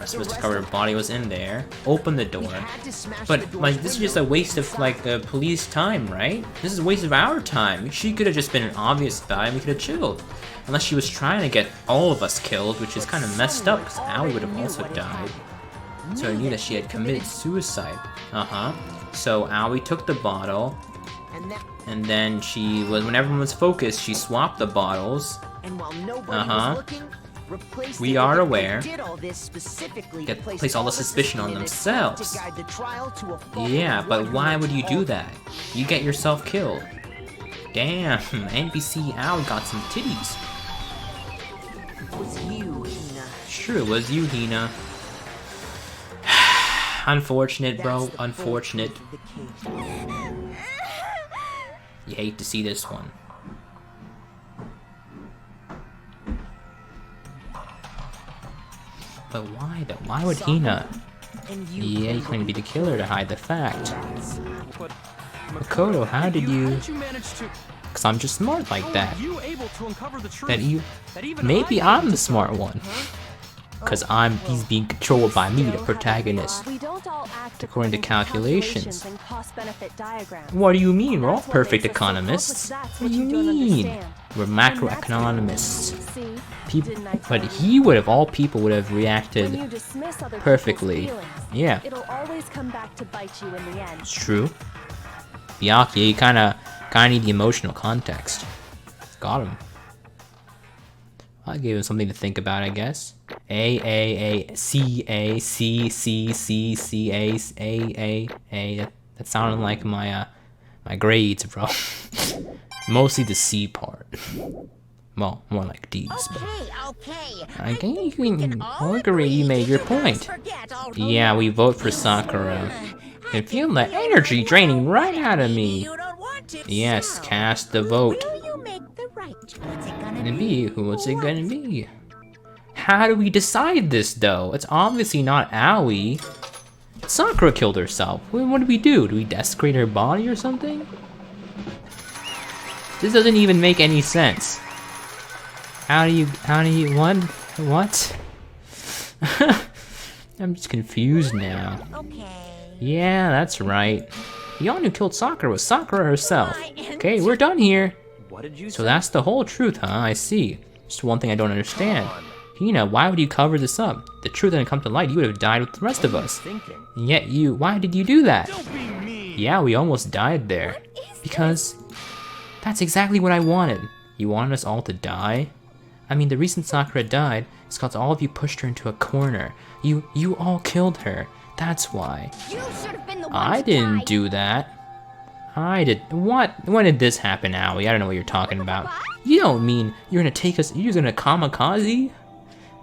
We're supposed to cover her body was in there. Open the we door. had to smash the But, door's like, this is just a window waste of, inside. like, the police time, right? This is a waste of our time. She could have just been an obvious spy and we could have chilled. Unless she was trying to get all of us killed, which is kind of messed up, because Aoi would have also died. So I knew that she had committed suicide. Uh-huh. So Aoi took the bottle, And that and then when everyone was focused, she swapped the bottles. and while nobody Uh-huh. was looking, replaced We it are with- aware. Did all this specifically Get- to place all the suspicion on in it themselves. To guide the trial to a fault Yeah, one but who why makes would you all do that? You get yourself killed. Damn, NPC Owl got some titties. was you, Hina. Sure, it was you, Hina. Unfortunate, That's bro. the full Unfortunate. truth of the case. You hate to see this one. But why though? Why would Hina? And you Yeah, you claim to be the killer to hide the fact. But Makoto, how did you? manage to? Cause I'm just smart like How that. were you able to uncover the truth? That you. That even Maybe I I'm the smart one. Cause he's being controlled by me, the protagonist. We don't all act According to calculations. and cost-benefit diagrams. What do you mean? We're all That's what perfect makes us so economists. complex. That's What do what you you don't mean? understand. We're macroeconomists. See? People, Didn't I tell but you? he would have, all people would have When you reacted dismiss other people's perfectly. feelings, Yeah, it'll always come back to bite you in the end. it's true. Byakuya, you kinda need the emotional context. Got him. I gave him something to think about, I guess. A C A C C C C A. That sounded like my my grades, bro. Mostly the C part. Well, more like D's. But Okay. I think you can all agree you made your point. Yeah, we vote for Sakura. I feel the energy draining right out of me. Yes, cast the vote. Will you make the right choice? What's it gonna Gonna be? What's it gonna be? How do we decide this though? It's obviously not Aoi. Sakura killed herself. What do we do? Do we desecrate her body or something? This doesn't even make any sense. How do you, what? I'm just confused now. Okay. Yeah, that's right. The one who killed Sakura was Sakura herself. Okay, we're done here. What did you So say? that's the whole truth, huh? I see. Just one thing I don't understand. Hina, why would you cover this up? The truth didn't come to light, you would have died with the rest of us. Thinking. And yet why did you do that? Don't be mean. Yeah, we almost died there. Because that's exactly what I wanted. You wanted us all to die? I mean, the reason Sakura died is because all of you pushed her into a corner. You all killed her. That's why. You should have been the one I to didn't die. do that. I did. What? When did this happen, Aoi? I don't know what you're talking about. You don't mean you're gonna take us, you're gonna kamikaze?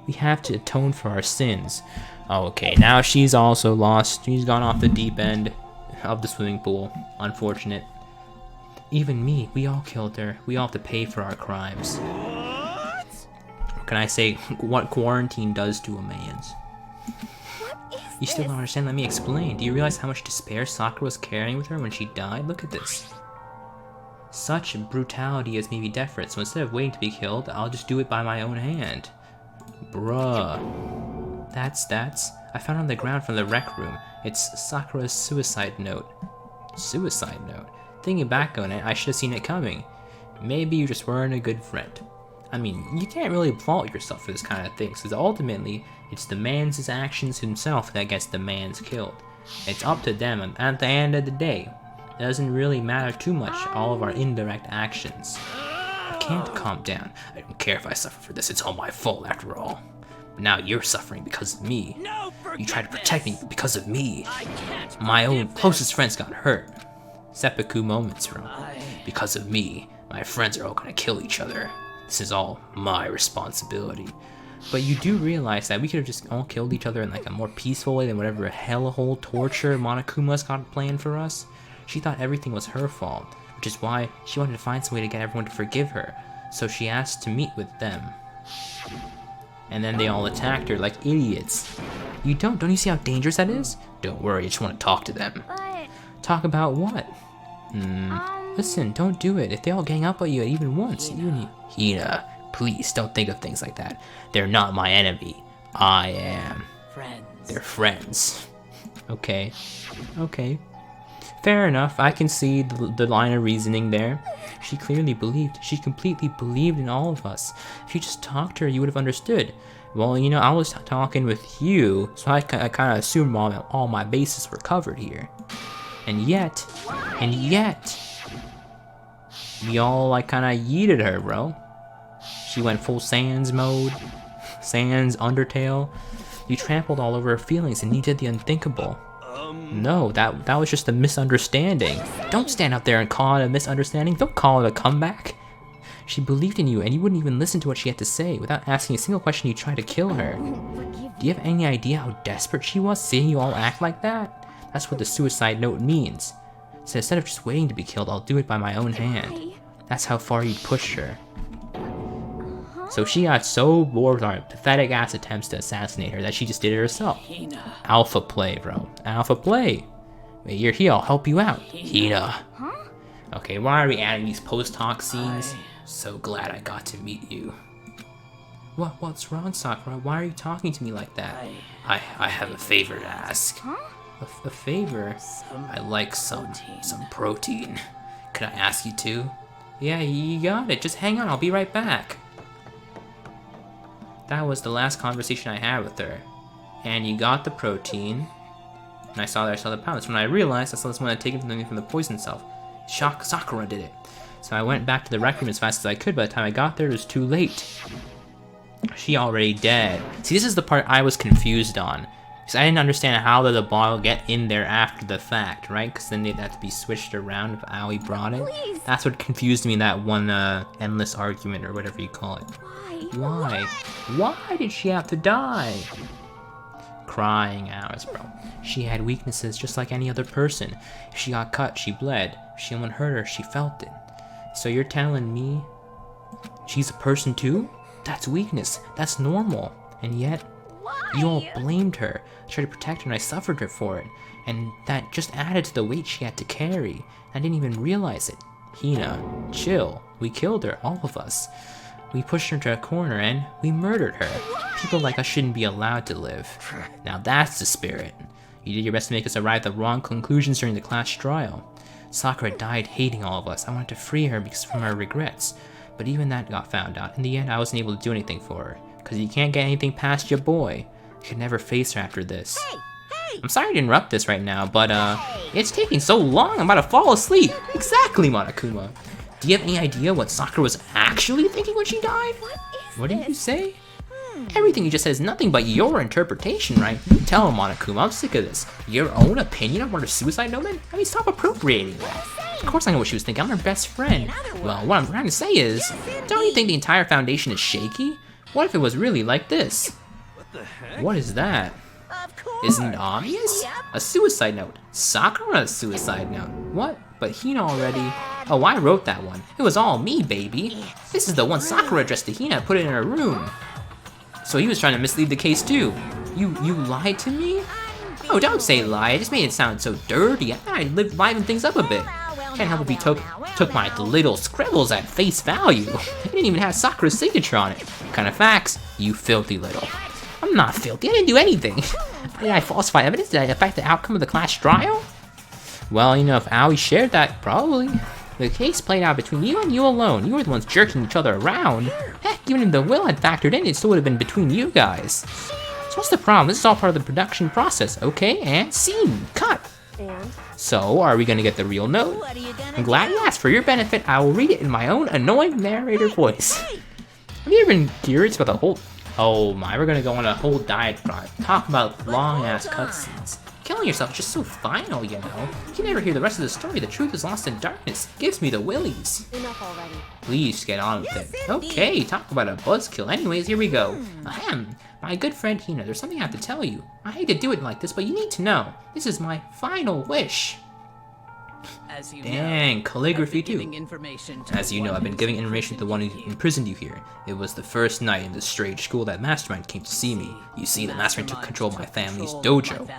We have to atone for our sins. Okay, now she's also lost. She's gone off the deep end of the swimming pool. Unfortunate. Even me, we all killed her. We all have to pay for our crimes. What can I say? What quarantine does to a man's. You still don't understand? Let me explain. Do you realize how much despair Sakura was carrying with her when she died? Look at this. Such brutality has made me desperate, so instead of waiting to be killed, I'll just do it by my own hand. Bruh. That's... I found it on the ground from the rec room. It's Sakura's suicide note. Suicide note? Thinking back on it, I should have seen it coming. Maybe you just weren't a good friend. I mean, you can't really fault yourself for this kind of thing, because ultimately, it's the man's actions himself that gets the man's killed. It's up to them, and at the end of the day, it doesn't really matter too much, all of our indirect actions. I can't calm down. I don't care if I suffer for this, it's all my fault after all. But now you're suffering because of me. You tried to protect me because of me. My own closest friends got hurt. Seppuku moments from. Because of me, my friends are all gonna kill each other. This is all my responsibility. But you do realize that we could have just all killed each other in like a more peaceful way than whatever hellhole torture Monokuma's got planned for us. She thought everything was her fault, which is why she wanted to find some way to get everyone to forgive her. So she asked to meet with them. And then they all attacked her like idiots. Don't you see how dangerous that is? Don't worry, I just want to talk to them. But, Talk about what? Listen, don't do it. If they all gang up on you even once, Hina, please don't think of things like that. They're not my enemy. I am. Friends. They're friends. Okay. Okay. Fair enough. I can see the line of reasoning there. She clearly believed. She completely believed in all of us. If you just talked to her, you would have understood. Well, you know, I was talking with you, so I kind of assumed all my bases were covered here. And yet, we all like kind of yeeted her, bro. She went full Sans mode, Sans Undertale. You trampled all over her feelings and you did the unthinkable. No, that was just a misunderstanding. Don't stand up there and call it a misunderstanding. Don't call it a comeback. She believed in you and you wouldn't even listen to what she had to say. Without asking a single question, you tried to kill her. Do you have any idea how desperate she was seeing you all act like that? That's what the suicide note means. So instead of just waiting to be killed, I'll do it by my own hand. That's how far you'd push her. So she got so bored with our pathetic ass attempts to assassinate her that she just did it herself. Alpha play, bro. Alpha play. Wait, you're here, I'll help you out. Hina. Okay, why are we adding these post-hoc scenes? So glad I got to meet you. What's wrong, Sakura? Why are you talking to me like that? I have a favor to ask. A favor? I like some protein. Could I ask you to? Yeah, you got it. Just hang on, I'll be right back. That was the last conversation I had with her. And you got the protein. And I saw the palace. When I realized I saw this one had taken something from the poison itself. Sakura did it. So I went back to the rec room as fast as I could. By the time I got there, it was too late. She already dead. See, this is the part I was confused on. Because I didn't understand how did the bottle get in there after the fact, right? Because then they'd have to be switched around if Aoi brought it. Please. That's what confused me in that one endless argument or whatever you call it. Why? Why did she have to die? Crying hours, bro. She had weaknesses just like any other person. If she got cut, she bled. If someone hurt her, she felt it. So you're telling me she's a person too? That's weakness. That's normal. And yet, you all blamed her, tried to protect her, and I suffered her for it. And that just added to the weight she had to carry. I didn't even realize it. Hina, chill. We killed her, all of us. We pushed her into a corner and we murdered her. People like us shouldn't be allowed to live. Now that's the spirit. You did your best to make us arrive at the wrong conclusions during the class trial. Sakura died hating all of us. I wanted to free her because from her regrets. But even that got found out. In the end, I wasn't able to do anything for her. Because you can't get anything past your boy. You could never face her after this. I'm sorry to interrupt this right now, but it's taking so long, I'm about to fall asleep. Exactly, Monokuma. Do you have any idea what Sakura was actually thinking when she died? What did you say? Everything you just said is nothing but your interpretation, right? You tell him, Monokuma, I'm sick of this. Your own opinion on what her suicide note meant? I mean, stop appropriating that. Of course I know what she was thinking, I'm her best friend. Well, what I'm trying to say is, don't you think the entire foundation is shaky? What if it was really like this? What the heck? What is that? Isn't it obvious? A suicide note. Sakura's suicide note. What? But Hina already... Oh, I wrote that one. It was all me, baby. This is the one Sakura addressed to Hina and put it in her room. So he was trying to mislead the case too. You lied to me? Oh, don't say lie. I just made it sound so dirty. I thought I'd liven things up a bit. Can't help it be took my little scribbles at face value. I didn't even have Sakura's signature on it. What kind of facts? You filthy little. I'm not filthy. I didn't do anything. Did I falsify evidence? Did I affect the outcome of the class trial? Well, you know, if Aoi shared that, probably. The case played out between you and you alone. You were the ones jerking each other around. Heck, even if the will had factored in, it still would have been between you guys. So what's the problem? This is all part of the production process, okay? And scene. Cut. And? So, are we gonna get the real note? I'm glad you asked. For your benefit, I will read it in my own annoying narrator voice. Have you ever been curious about the whole... Oh my, we're gonna go on a whole diatribe. Talk about long-ass cutscenes. Killing yourself is just so final, you know. You can never hear the rest of the story. The truth is lost in darkness. Gives me the willies. Enough already. Please get on with it. Okay, talk about a buzzkill. Anyways, here we go. Ahem. My good friend Hina, there's something I have to tell you. I hate to do it like this, but you need to know. This is my final wish. As you Dang, know, calligraphy I've been too. giving information to As you know, I've been giving information to the one who imprisoned you here. It was the first night in this strange school that Mastermind came to see me. You see, the Mastermind took control of my family's dojo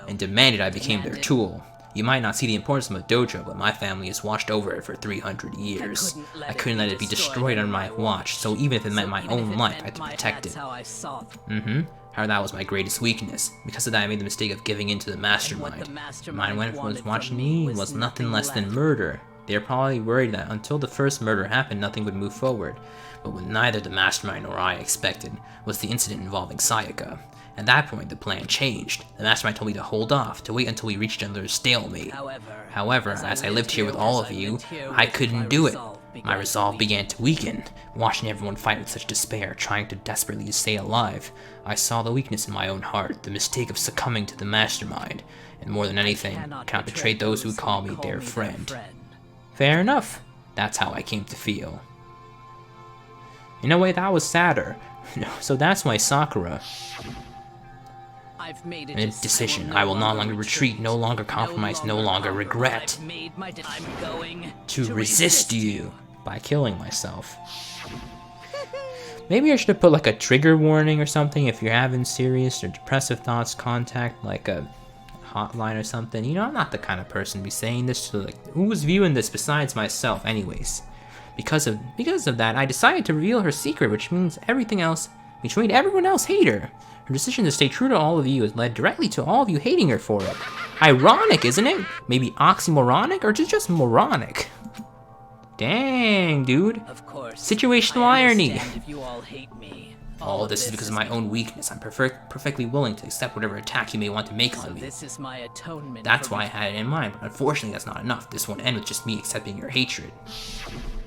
and demanded I became their tool. You might not see the importance of a dojo, but my family has watched over it for 300 years. I couldn't let it be destroyed under my watch, so even if it meant my own life, I had to protect it. How that was my greatest weakness. Because of that, I made the mistake of giving in to the Mastermind. Mine was watching me was nothing less than murder. They were probably worried that until the first murder happened, nothing would move forward. But what neither the Mastermind nor I expected was the incident involving Sayaka. At that point, the plan changed. The Mastermind told me to hold off, to wait until we reached another stalemate. However, as I lived here with all of you, I couldn't do it. My resolve began to weaken. Watching everyone fight with such despair, trying to desperately stay alive, I saw the weakness in my own heart, the mistake of succumbing to the Mastermind, and more than anything, cannot betray those who call me their friend. Fair enough. That's how I came to feel. In a way, that was sadder. So that's why Sakura... I've made a decision. I will no longer retreat, no longer compromise, no longer regret. To resist you by killing myself. Maybe I should have put like a trigger warning or something if you're having serious or depressive thoughts. Contact like a hotline or something. You know, I'm not the kind of person to be saying this to, like, who's viewing this besides myself anyways. Because of that, I decided to reveal her secret, which means everyone else hate her. Her decision to stay true to all of you has led directly to all of you hating her for it. Ironic, isn't it? Maybe oxymoronic or just moronic. Dang, dude. Of course. Situational irony. If you all hate me. All this is because of my own weakness. I'm perfectly willing to accept whatever attack you may want to make on me. This is my atonement. That's why I had it in mind, but unfortunately that's not enough. This won't end with just me accepting your hatred.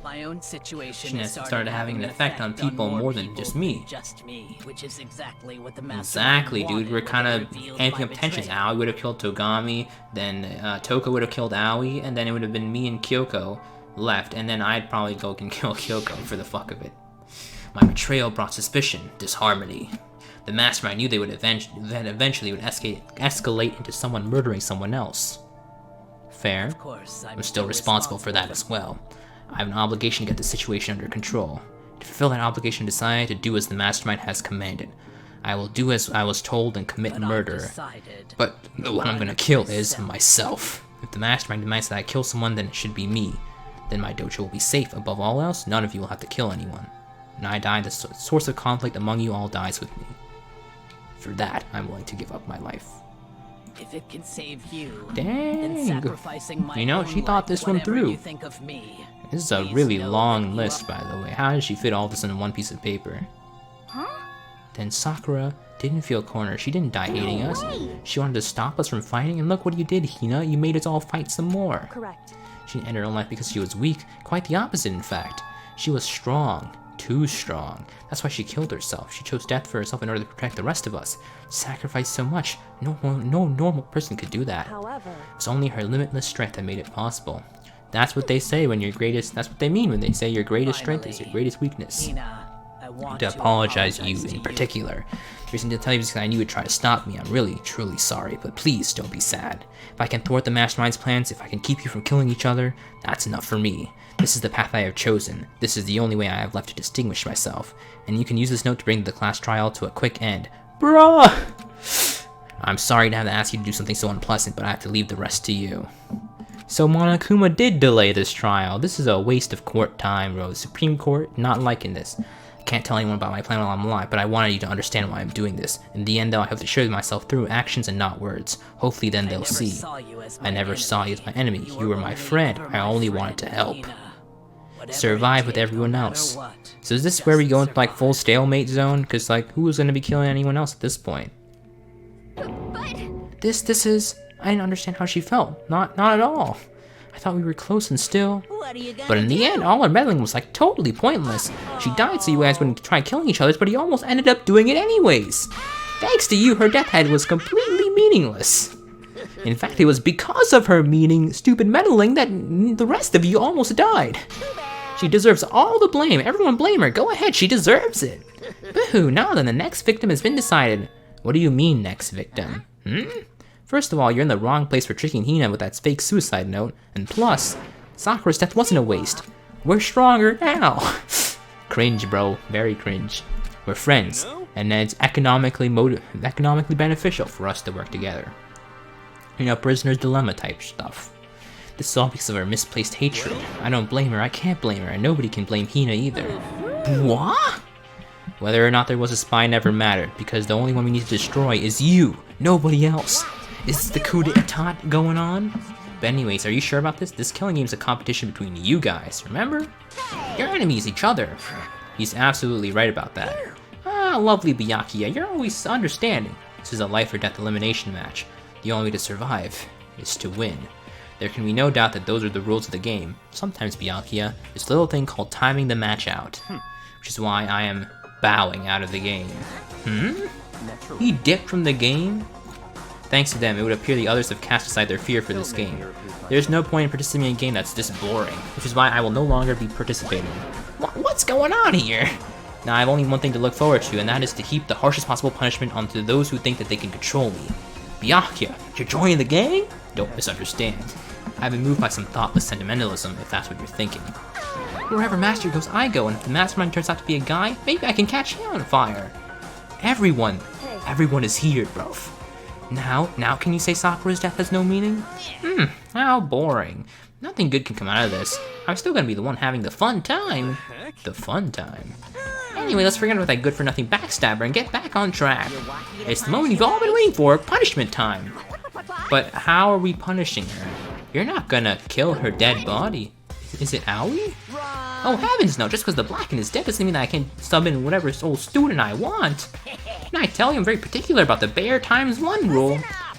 My own situation Has started having an effect on people more than just me. Which is exactly what the master Exactly, dude. We're kind of revealed amping by up tensions. betrayal. Aoi would have killed Togami, then Toko would have killed Aoi, and then it would have been me and Kyoko left, and then I'd probably go and kill Kyoko for the fuck of it. My betrayal brought suspicion, disharmony. The mastermind knew they would eventually escalate into someone murdering someone else. Fair. Of course, I'm still responsible for that as well. I have an obligation to get the situation under control. To fulfill that obligation, I decided to do as the mastermind has commanded. I will do as I was told and commit murder. But the one I'm gonna kill is myself. If the mastermind demands that I kill someone, then it should be me. Then my dojo will be safe. Above all else, none of you will have to kill anyone. When I die, the source of conflict among you all dies with me. For that, I'm willing to give up my life. If it can save you, Dang. then sacrificing my You know, own she thought life, this one whatever through. You think of me. This is a Please really know long that you list, are- by the way. How did she fit all this in one piece of paper? Then Sakura didn't feel cornered. She didn't die hating us. She wanted to stop us from fighting, and look what you did, Hina. You made us all fight some more. Correct. She didn't end her own life because she was weak. Quite the opposite, in fact. She was strong. Too strong. That's why she killed herself. She chose death for herself in order to protect the rest of us. Sacrificed so much. No normal person could do that. However, It's only her limitless strength that made it possible. That's what they say when your greatest. That's what they mean when they say your greatest strength is your greatest weakness. Hina, I want To apologize to you in particular. The reason to tell you is because I knew you'd try to stop me. I'm really, truly sorry, but please don't be sad. If I can thwart the mastermind's plans, if I can keep you from killing each other, that's enough for me. This is the path I have chosen. This is the only way I have left to distinguish myself. And you can use this note to bring the class trial to a quick end. Bruh! I'm sorry to have to ask you to do something so unpleasant, but I have to leave the rest to you. So Monokuma did delay this trial. This is a waste of court time, bro. The Supreme Court, not liking this. I can't tell anyone about my plan while I'm alive, but I wanted you to understand why I'm doing this. In the end, though, I have to show myself through actions and not words. Hopefully then they'll see. I never saw you as my enemy. You were my friend. I only wanted to help. Survive with everyone else. So is this where we go into like full stalemate zone? Cause like who's gonna be killing anyone else at this point? This is I didn't understand how she felt. Not at all. I thought we were close and still. But in the end, all our meddling was like totally pointless. She died so you guys wouldn't try killing each other, but he almost ended up doing it anyways. Thanks to you, her death head was completely meaningless. In fact, it was because of her stupid meddling that the rest of you almost died. She deserves all the blame. Everyone blame her. Go ahead, she deserves it. Boo, now then, the next victim has been decided. What do you mean, next victim? First of all, you're in the wrong place for tricking Hina with that fake suicide note. And plus, Sakura's death wasn't a waste. We're stronger now. Cringe, bro. Very cringe. We're friends, and it's economically beneficial for us to work together. You know, prisoner's dilemma type stuff. This is all because of her misplaced hatred. I don't blame her, I can't blame her, and nobody can blame Hina either. What? Whether or not there was a spy never mattered, because the only one we need to destroy is you, nobody else. Is this the coup d'etat going on? But anyways, are you sure about this? This killing game is a competition between you guys, remember? Your enemies, each other. He's absolutely right about that. Ah, lovely Byakuya, you're always understanding. This is a life or death elimination match. The only way to survive is to win. There can be no doubt that those are the rules of the game. Sometimes, Byakuya, there's a little thing called timing the match out. Which is why I am bowing out of the game. He dipped from the game? Thanks to them, it would appear the others have cast aside their fear for this game. There's no point in participating in a game that's this boring, which is why I will no longer be participating. What's going on here? Now I have only one thing to look forward to, and that is to heap the harshest possible punishment onto those who think that they can control me. Byakuya, you're joining the gang? Don't misunderstand. I've been moved by some thoughtless sentimentalism, if that's what you're thinking. Wherever Master goes, I go, and if the mastermind turns out to be a guy, maybe I can catch him on fire. Everyone is here, bro. Now can you say Sakura's death has no meaning? How boring. Nothing good can come out of this. I'm still gonna be the one having the fun time. The fun time. Anyway, let's forget about that good-for-nothing backstabber and get back on track. It's the moment you've all been waiting for, punishment time. But how are we punishing her? You're not gonna kill her dead body. Is it Aoi? Oh heavens no, just because the Blacken is dead doesn't mean that I can sub in whatever old student I want. And I tell you I'm very particular about the bear times 1 rule.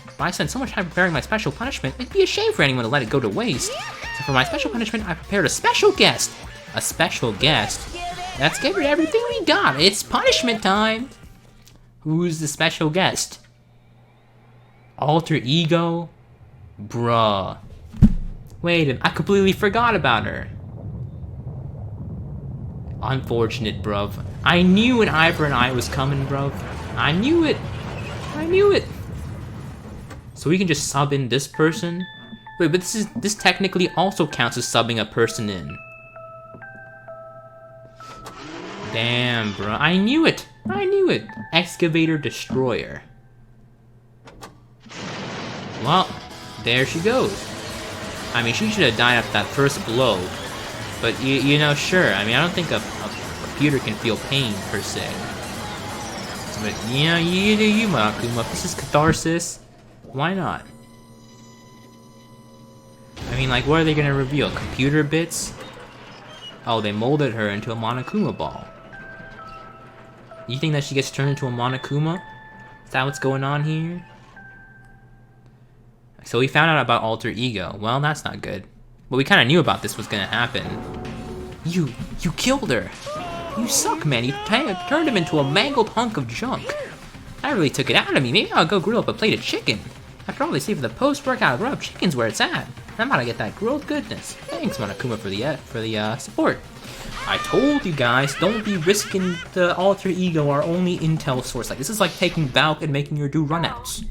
If I spend so much time preparing my special punishment, it'd be a shame for anyone to let it go to waste. So for my special punishment, I prepared a special guest. A special guest? Let's give her everything we got. It's punishment time. Who's the special guest? Alter Ego? Bruh. Wait a minute, I completely forgot about her. Unfortunate, bruv. I knew an eye for an eye was coming, bruv. I knew it. I knew it. So we can just sub in this person? Wait, but this technically also counts as subbing a person in. Damn, bro. I knew it. I knew it. Excavator Destroyer. Well, there she goes. I mean, she should have died after that first blow. But, you know, sure. I mean, I don't think a computer can feel pain, per se. But, you know, you do you, Monokuma. If this is catharsis, why not? I mean, like, what are they gonna reveal? Computer bits? Oh, they molded her into a Monokuma ball. You think that she gets turned into a Monokuma? Is that what's going on here? So we found out about Alter Ego. Well, that's not good. But we kind of knew about this was gonna happen. You killed her. You suck, man. You turned him into a mangled hunk of junk. That really took it out of me. Maybe I'll go grill up a plate of chicken. After all, they say for the post-workout rub, chicken's where it's at. I'm about to get that grilled goodness. Thanks, Monokuma, for the support. I told you guys, don't be risking the Alter Ego, our only intel source. Like, this is like taking Valk and making her do runouts.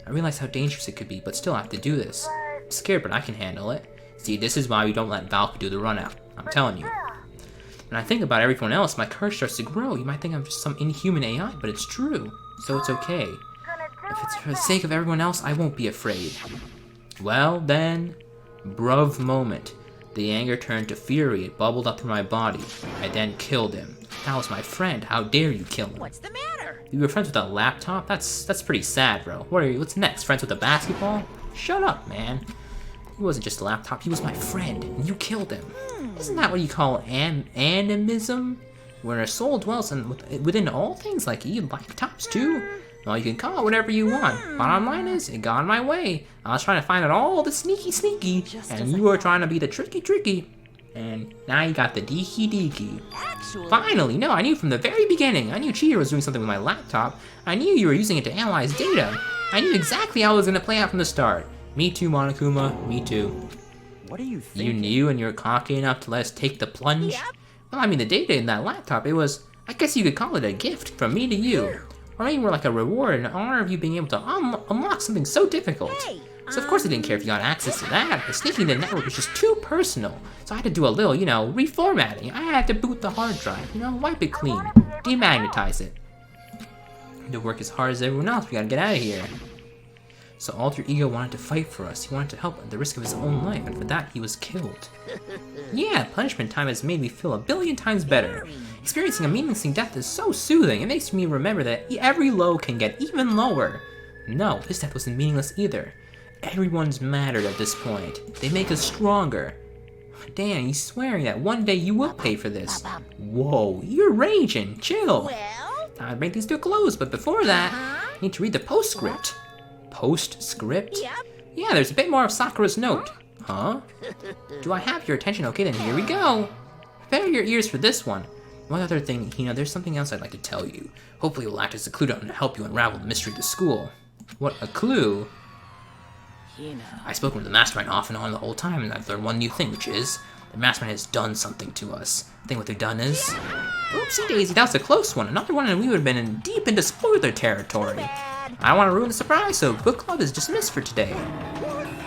I realize how dangerous it could be, but still I have to do this. I'm scared, but I can handle it. See, this is why we don't let Valk do the runout. I'm telling you. When I think about everyone else, my courage starts to grow. You might think I'm just some inhuman AI, but it's true. So it's okay. If it's for the sake of everyone else, I won't be afraid. Well then, bruv moment. The anger turned to fury. It bubbled up through my body. I then killed him. That was my friend. How dare you kill him? What's the matter? You were friends with a laptop? That's pretty sad, bro. What's next? Friends with a basketball? Shut up, man. He wasn't just a laptop. He was my friend, and you killed him. Isn't that what you call animism? Where a soul dwells within all things like laptops too? Well, you can call it whatever you want. Bottom line is, it got in my way. I was trying to find out all the sneaky, and you were trying to be the tricky. And now you got the deaky. Finally, no, I knew from the very beginning. I knew Cheater was doing something with my laptop. I knew you were using it to analyze data. I knew exactly how it was going to play out from the start. Me too, Monokuma. Me too. What are you thinking? You knew and you were cocky enough to let us take the plunge? Yep. Well, I mean, the data in that laptop, it was, I guess you could call it a gift from me to you. Or maybe more like a reward in honor of you being able to unlock something so difficult. So of course I didn't care if you got access to that, but sneaking the network was just too personal. So I had to do a little, you know, reformatting. I had to boot the hard drive, you know, wipe it clean, demagnetize it. To work as hard as everyone else, we gotta get out of here. So Alter Ego wanted to fight for us. He wanted to help at the risk of his own life, and for that he was killed. Yeah, punishment time has made me feel 1,000,000,000 times better. Experiencing a meaningless death is so soothing. It makes me remember that every low can get even lower. No, his death wasn't meaningless either. Everyone's mattered at this point. They make us stronger. Dan, he's swearing that one day you will pay for this. Whoa, you're raging. Chill. Well? Time to bring things to a close, but before that, I need to read the postscript. Postscript? Yep. Yeah, there's a bit more of Sakura's note. Huh? Do I have your attention? Okay, then here we go. Prepare your ears for this one. One other thing, Hina, there's something else I'd like to tell you. Hopefully it will act as a clue to help you unravel the mystery of the school. What, a clue? I've spoken with the mastermind off and on the whole time, and I've learned one new thing, which is the mastermind has done something to us. I think what they've done is... Oopsie daisy, that was a close one. Another one and we would have been deep into spoiler territory. I don't want to ruin the surprise, so book club is dismissed for today.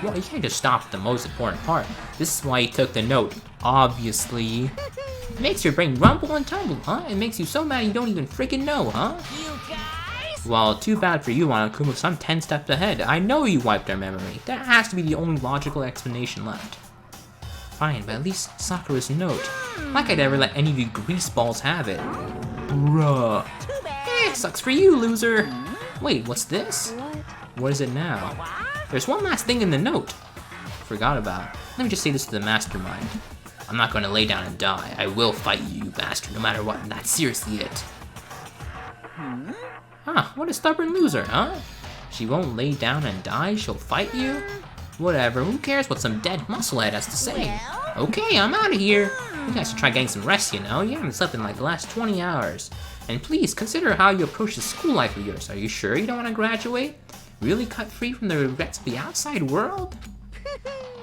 Well, you can't just stop at the most important part. This is why he took the note, obviously. It makes your brain rumble and tumble, huh? It makes you so mad you don't even freaking know, huh? You guys? Well, too bad for you, Monokuma, because I'm 10 steps ahead. I know you wiped our memory. That has to be the only logical explanation left. Fine, but at least Sakura's note. Like I'd ever let any of you greaseballs have it. Bruh. Sucks for you, loser. Wait, what's this? What is it now? There's one last thing in the note. Forgot about. Let me just say this to the mastermind. I'm not gonna lay down and die. I will fight you, you bastard, no matter what, and that's seriously it. Huh, what a stubborn loser, huh? She won't lay down and die, she'll fight you? Whatever, who cares what some dead musclehead has to say? Okay, I'm out of here. You guys should try getting some rest, you know? You haven't slept in like the last 20 hours. And please, consider how you approach the school life of yours. Are you sure you don't want to graduate? Really cut free from the regrets of the outside world?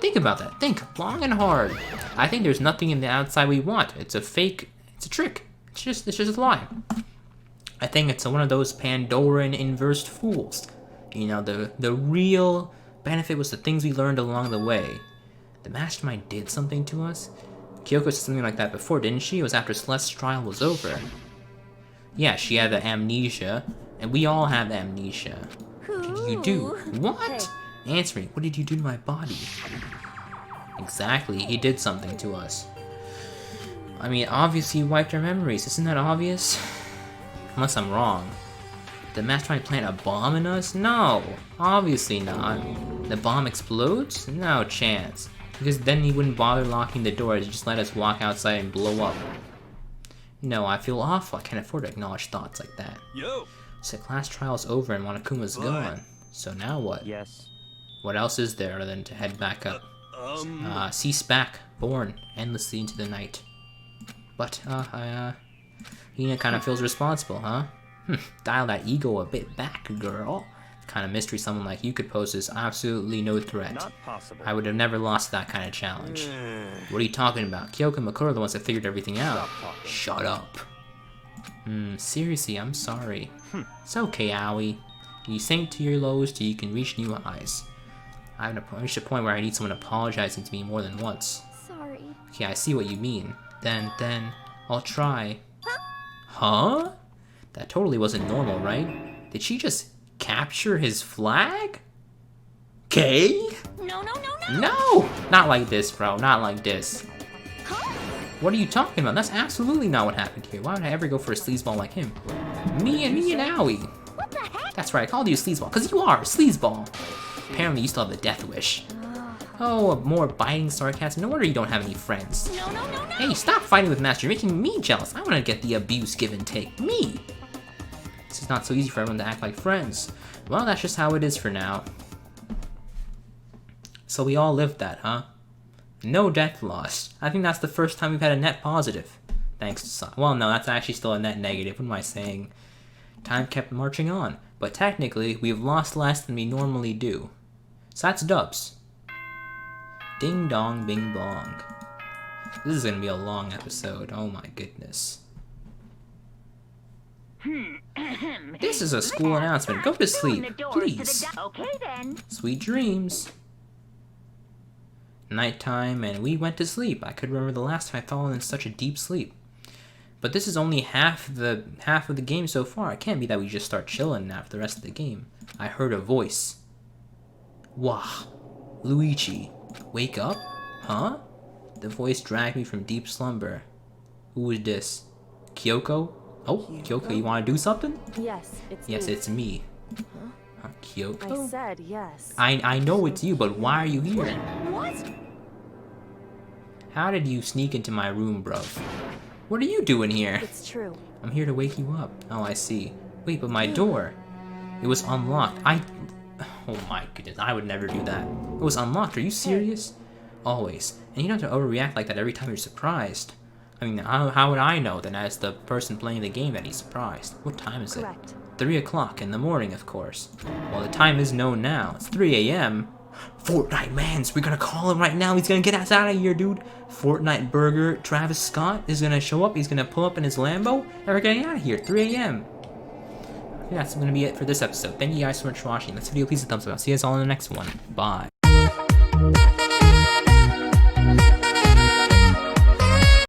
Think about that. Think long and hard. I think there's nothing in the outside we want. It's a fake. It's a trick. It's just a lie. I think it's one of those Pandoran inversed fools. You know, the real benefit was the things we learned along the way. The mastermind did something to us. Kyoko said something like that before, didn't she? It was after Celeste's trial was over. Yeah, she had the amnesia, and we all have amnesia. What did you do? What? Answer me, what did you do to my body? Exactly, he did something to us. I mean, obviously he wiped our memories, isn't that obvious? Unless I'm wrong. Did the mastermind plant a bomb in us? No, obviously not. The bomb explodes? No chance. Because then he wouldn't bother locking the doors, just let us walk outside and blow up. No, I feel awful. I can't afford to acknowledge thoughts like that. Yo! So class trial's over and Monokuma's gone. So now what? Yes. What else is there other than to head back up? Cease back, born endlessly into the night. But, Hina kind of feels responsible, huh? Dial that ego a bit back, girl. The kind of mystery someone like you could pose is absolutely no threat. Not possible. I would have never lost that kind of challenge. What are you talking about? Kyoko and Makura are the ones that figured everything out. Shut up. Seriously, I'm sorry. It's okay, Aoi. You sink to your lows till you can reach new highs. I've reached a point where I need someone apologizing to me more than once. Sorry. Okay, I see what you mean. Then, I'll try. Huh? That totally wasn't normal, right? Did she just capture his flag? Okay? No. No! Not like this, bro. Not like this. What are you talking about? That's absolutely not what happened here. Why would I ever go for a sleazeball like him? Me and Aoi. What the heck? That's right, I called you a sleazeball, because you are a sleazeball. Apparently you still have the death wish. Oh, more biting sarcasm. No wonder you don't have any friends. No. Hey, stop fighting with Master. You're making me jealous. I want to get the abuse give and take. Me! This is not so easy for everyone to act like friends. Well, that's just how it is for now. So we all lived that, huh? No death lost. I think that's the first time we've had a net positive. Thanks to some. Well, no, that's actually still a net negative. What am I saying? Time kept marching on. But technically, we've lost less than we normally do. So that's dubs. Ding dong, bing bong. This is gonna be a long episode. Oh my goodness. This is a school announcement. Go to sleep, please. Okay then. Sweet dreams. Nighttime, and we went to sleep. I could remember the last time I've fallen in such a deep sleep. But this is only half of the game so far. It can't be that we just start chilling after the rest of the game. I heard a voice. Wah, Luigi, wake up? Huh? The voice dragged me from deep slumber. Who is this? Kyoko? Oh, Kyoko, you want to do something? Yes, it's Yes, me. it's me. Huh, Kyoko? I said yes. I know it's you, but why are you here? What? How did you sneak into my room, bro? What are you doing here? It's true. I'm here to wake you up. Oh, I see. Wait, but my door. It was unlocked. Oh my goodness, I would never do that. It was unlocked. Are you serious? Always. And you don't have to overreact like that every time you're surprised. I mean, how would I know then as the person playing the game that he's surprised? What time is it? Correct. 3 o'clock in the morning, of course. Well, the time is known now. It's 3 a.m. Fortnite Mans, we're gonna call him right now. He's gonna get us out of here, dude. Fortnite Burger Travis Scott is gonna show up. He's gonna pull up in his Lambo, and we're getting out of here. 3 a.m. That's gonna be it for this episode. Thank you guys so much for watching. This video, please hit the thumbs up. I'll see you guys all in the next one. Bye. Bye.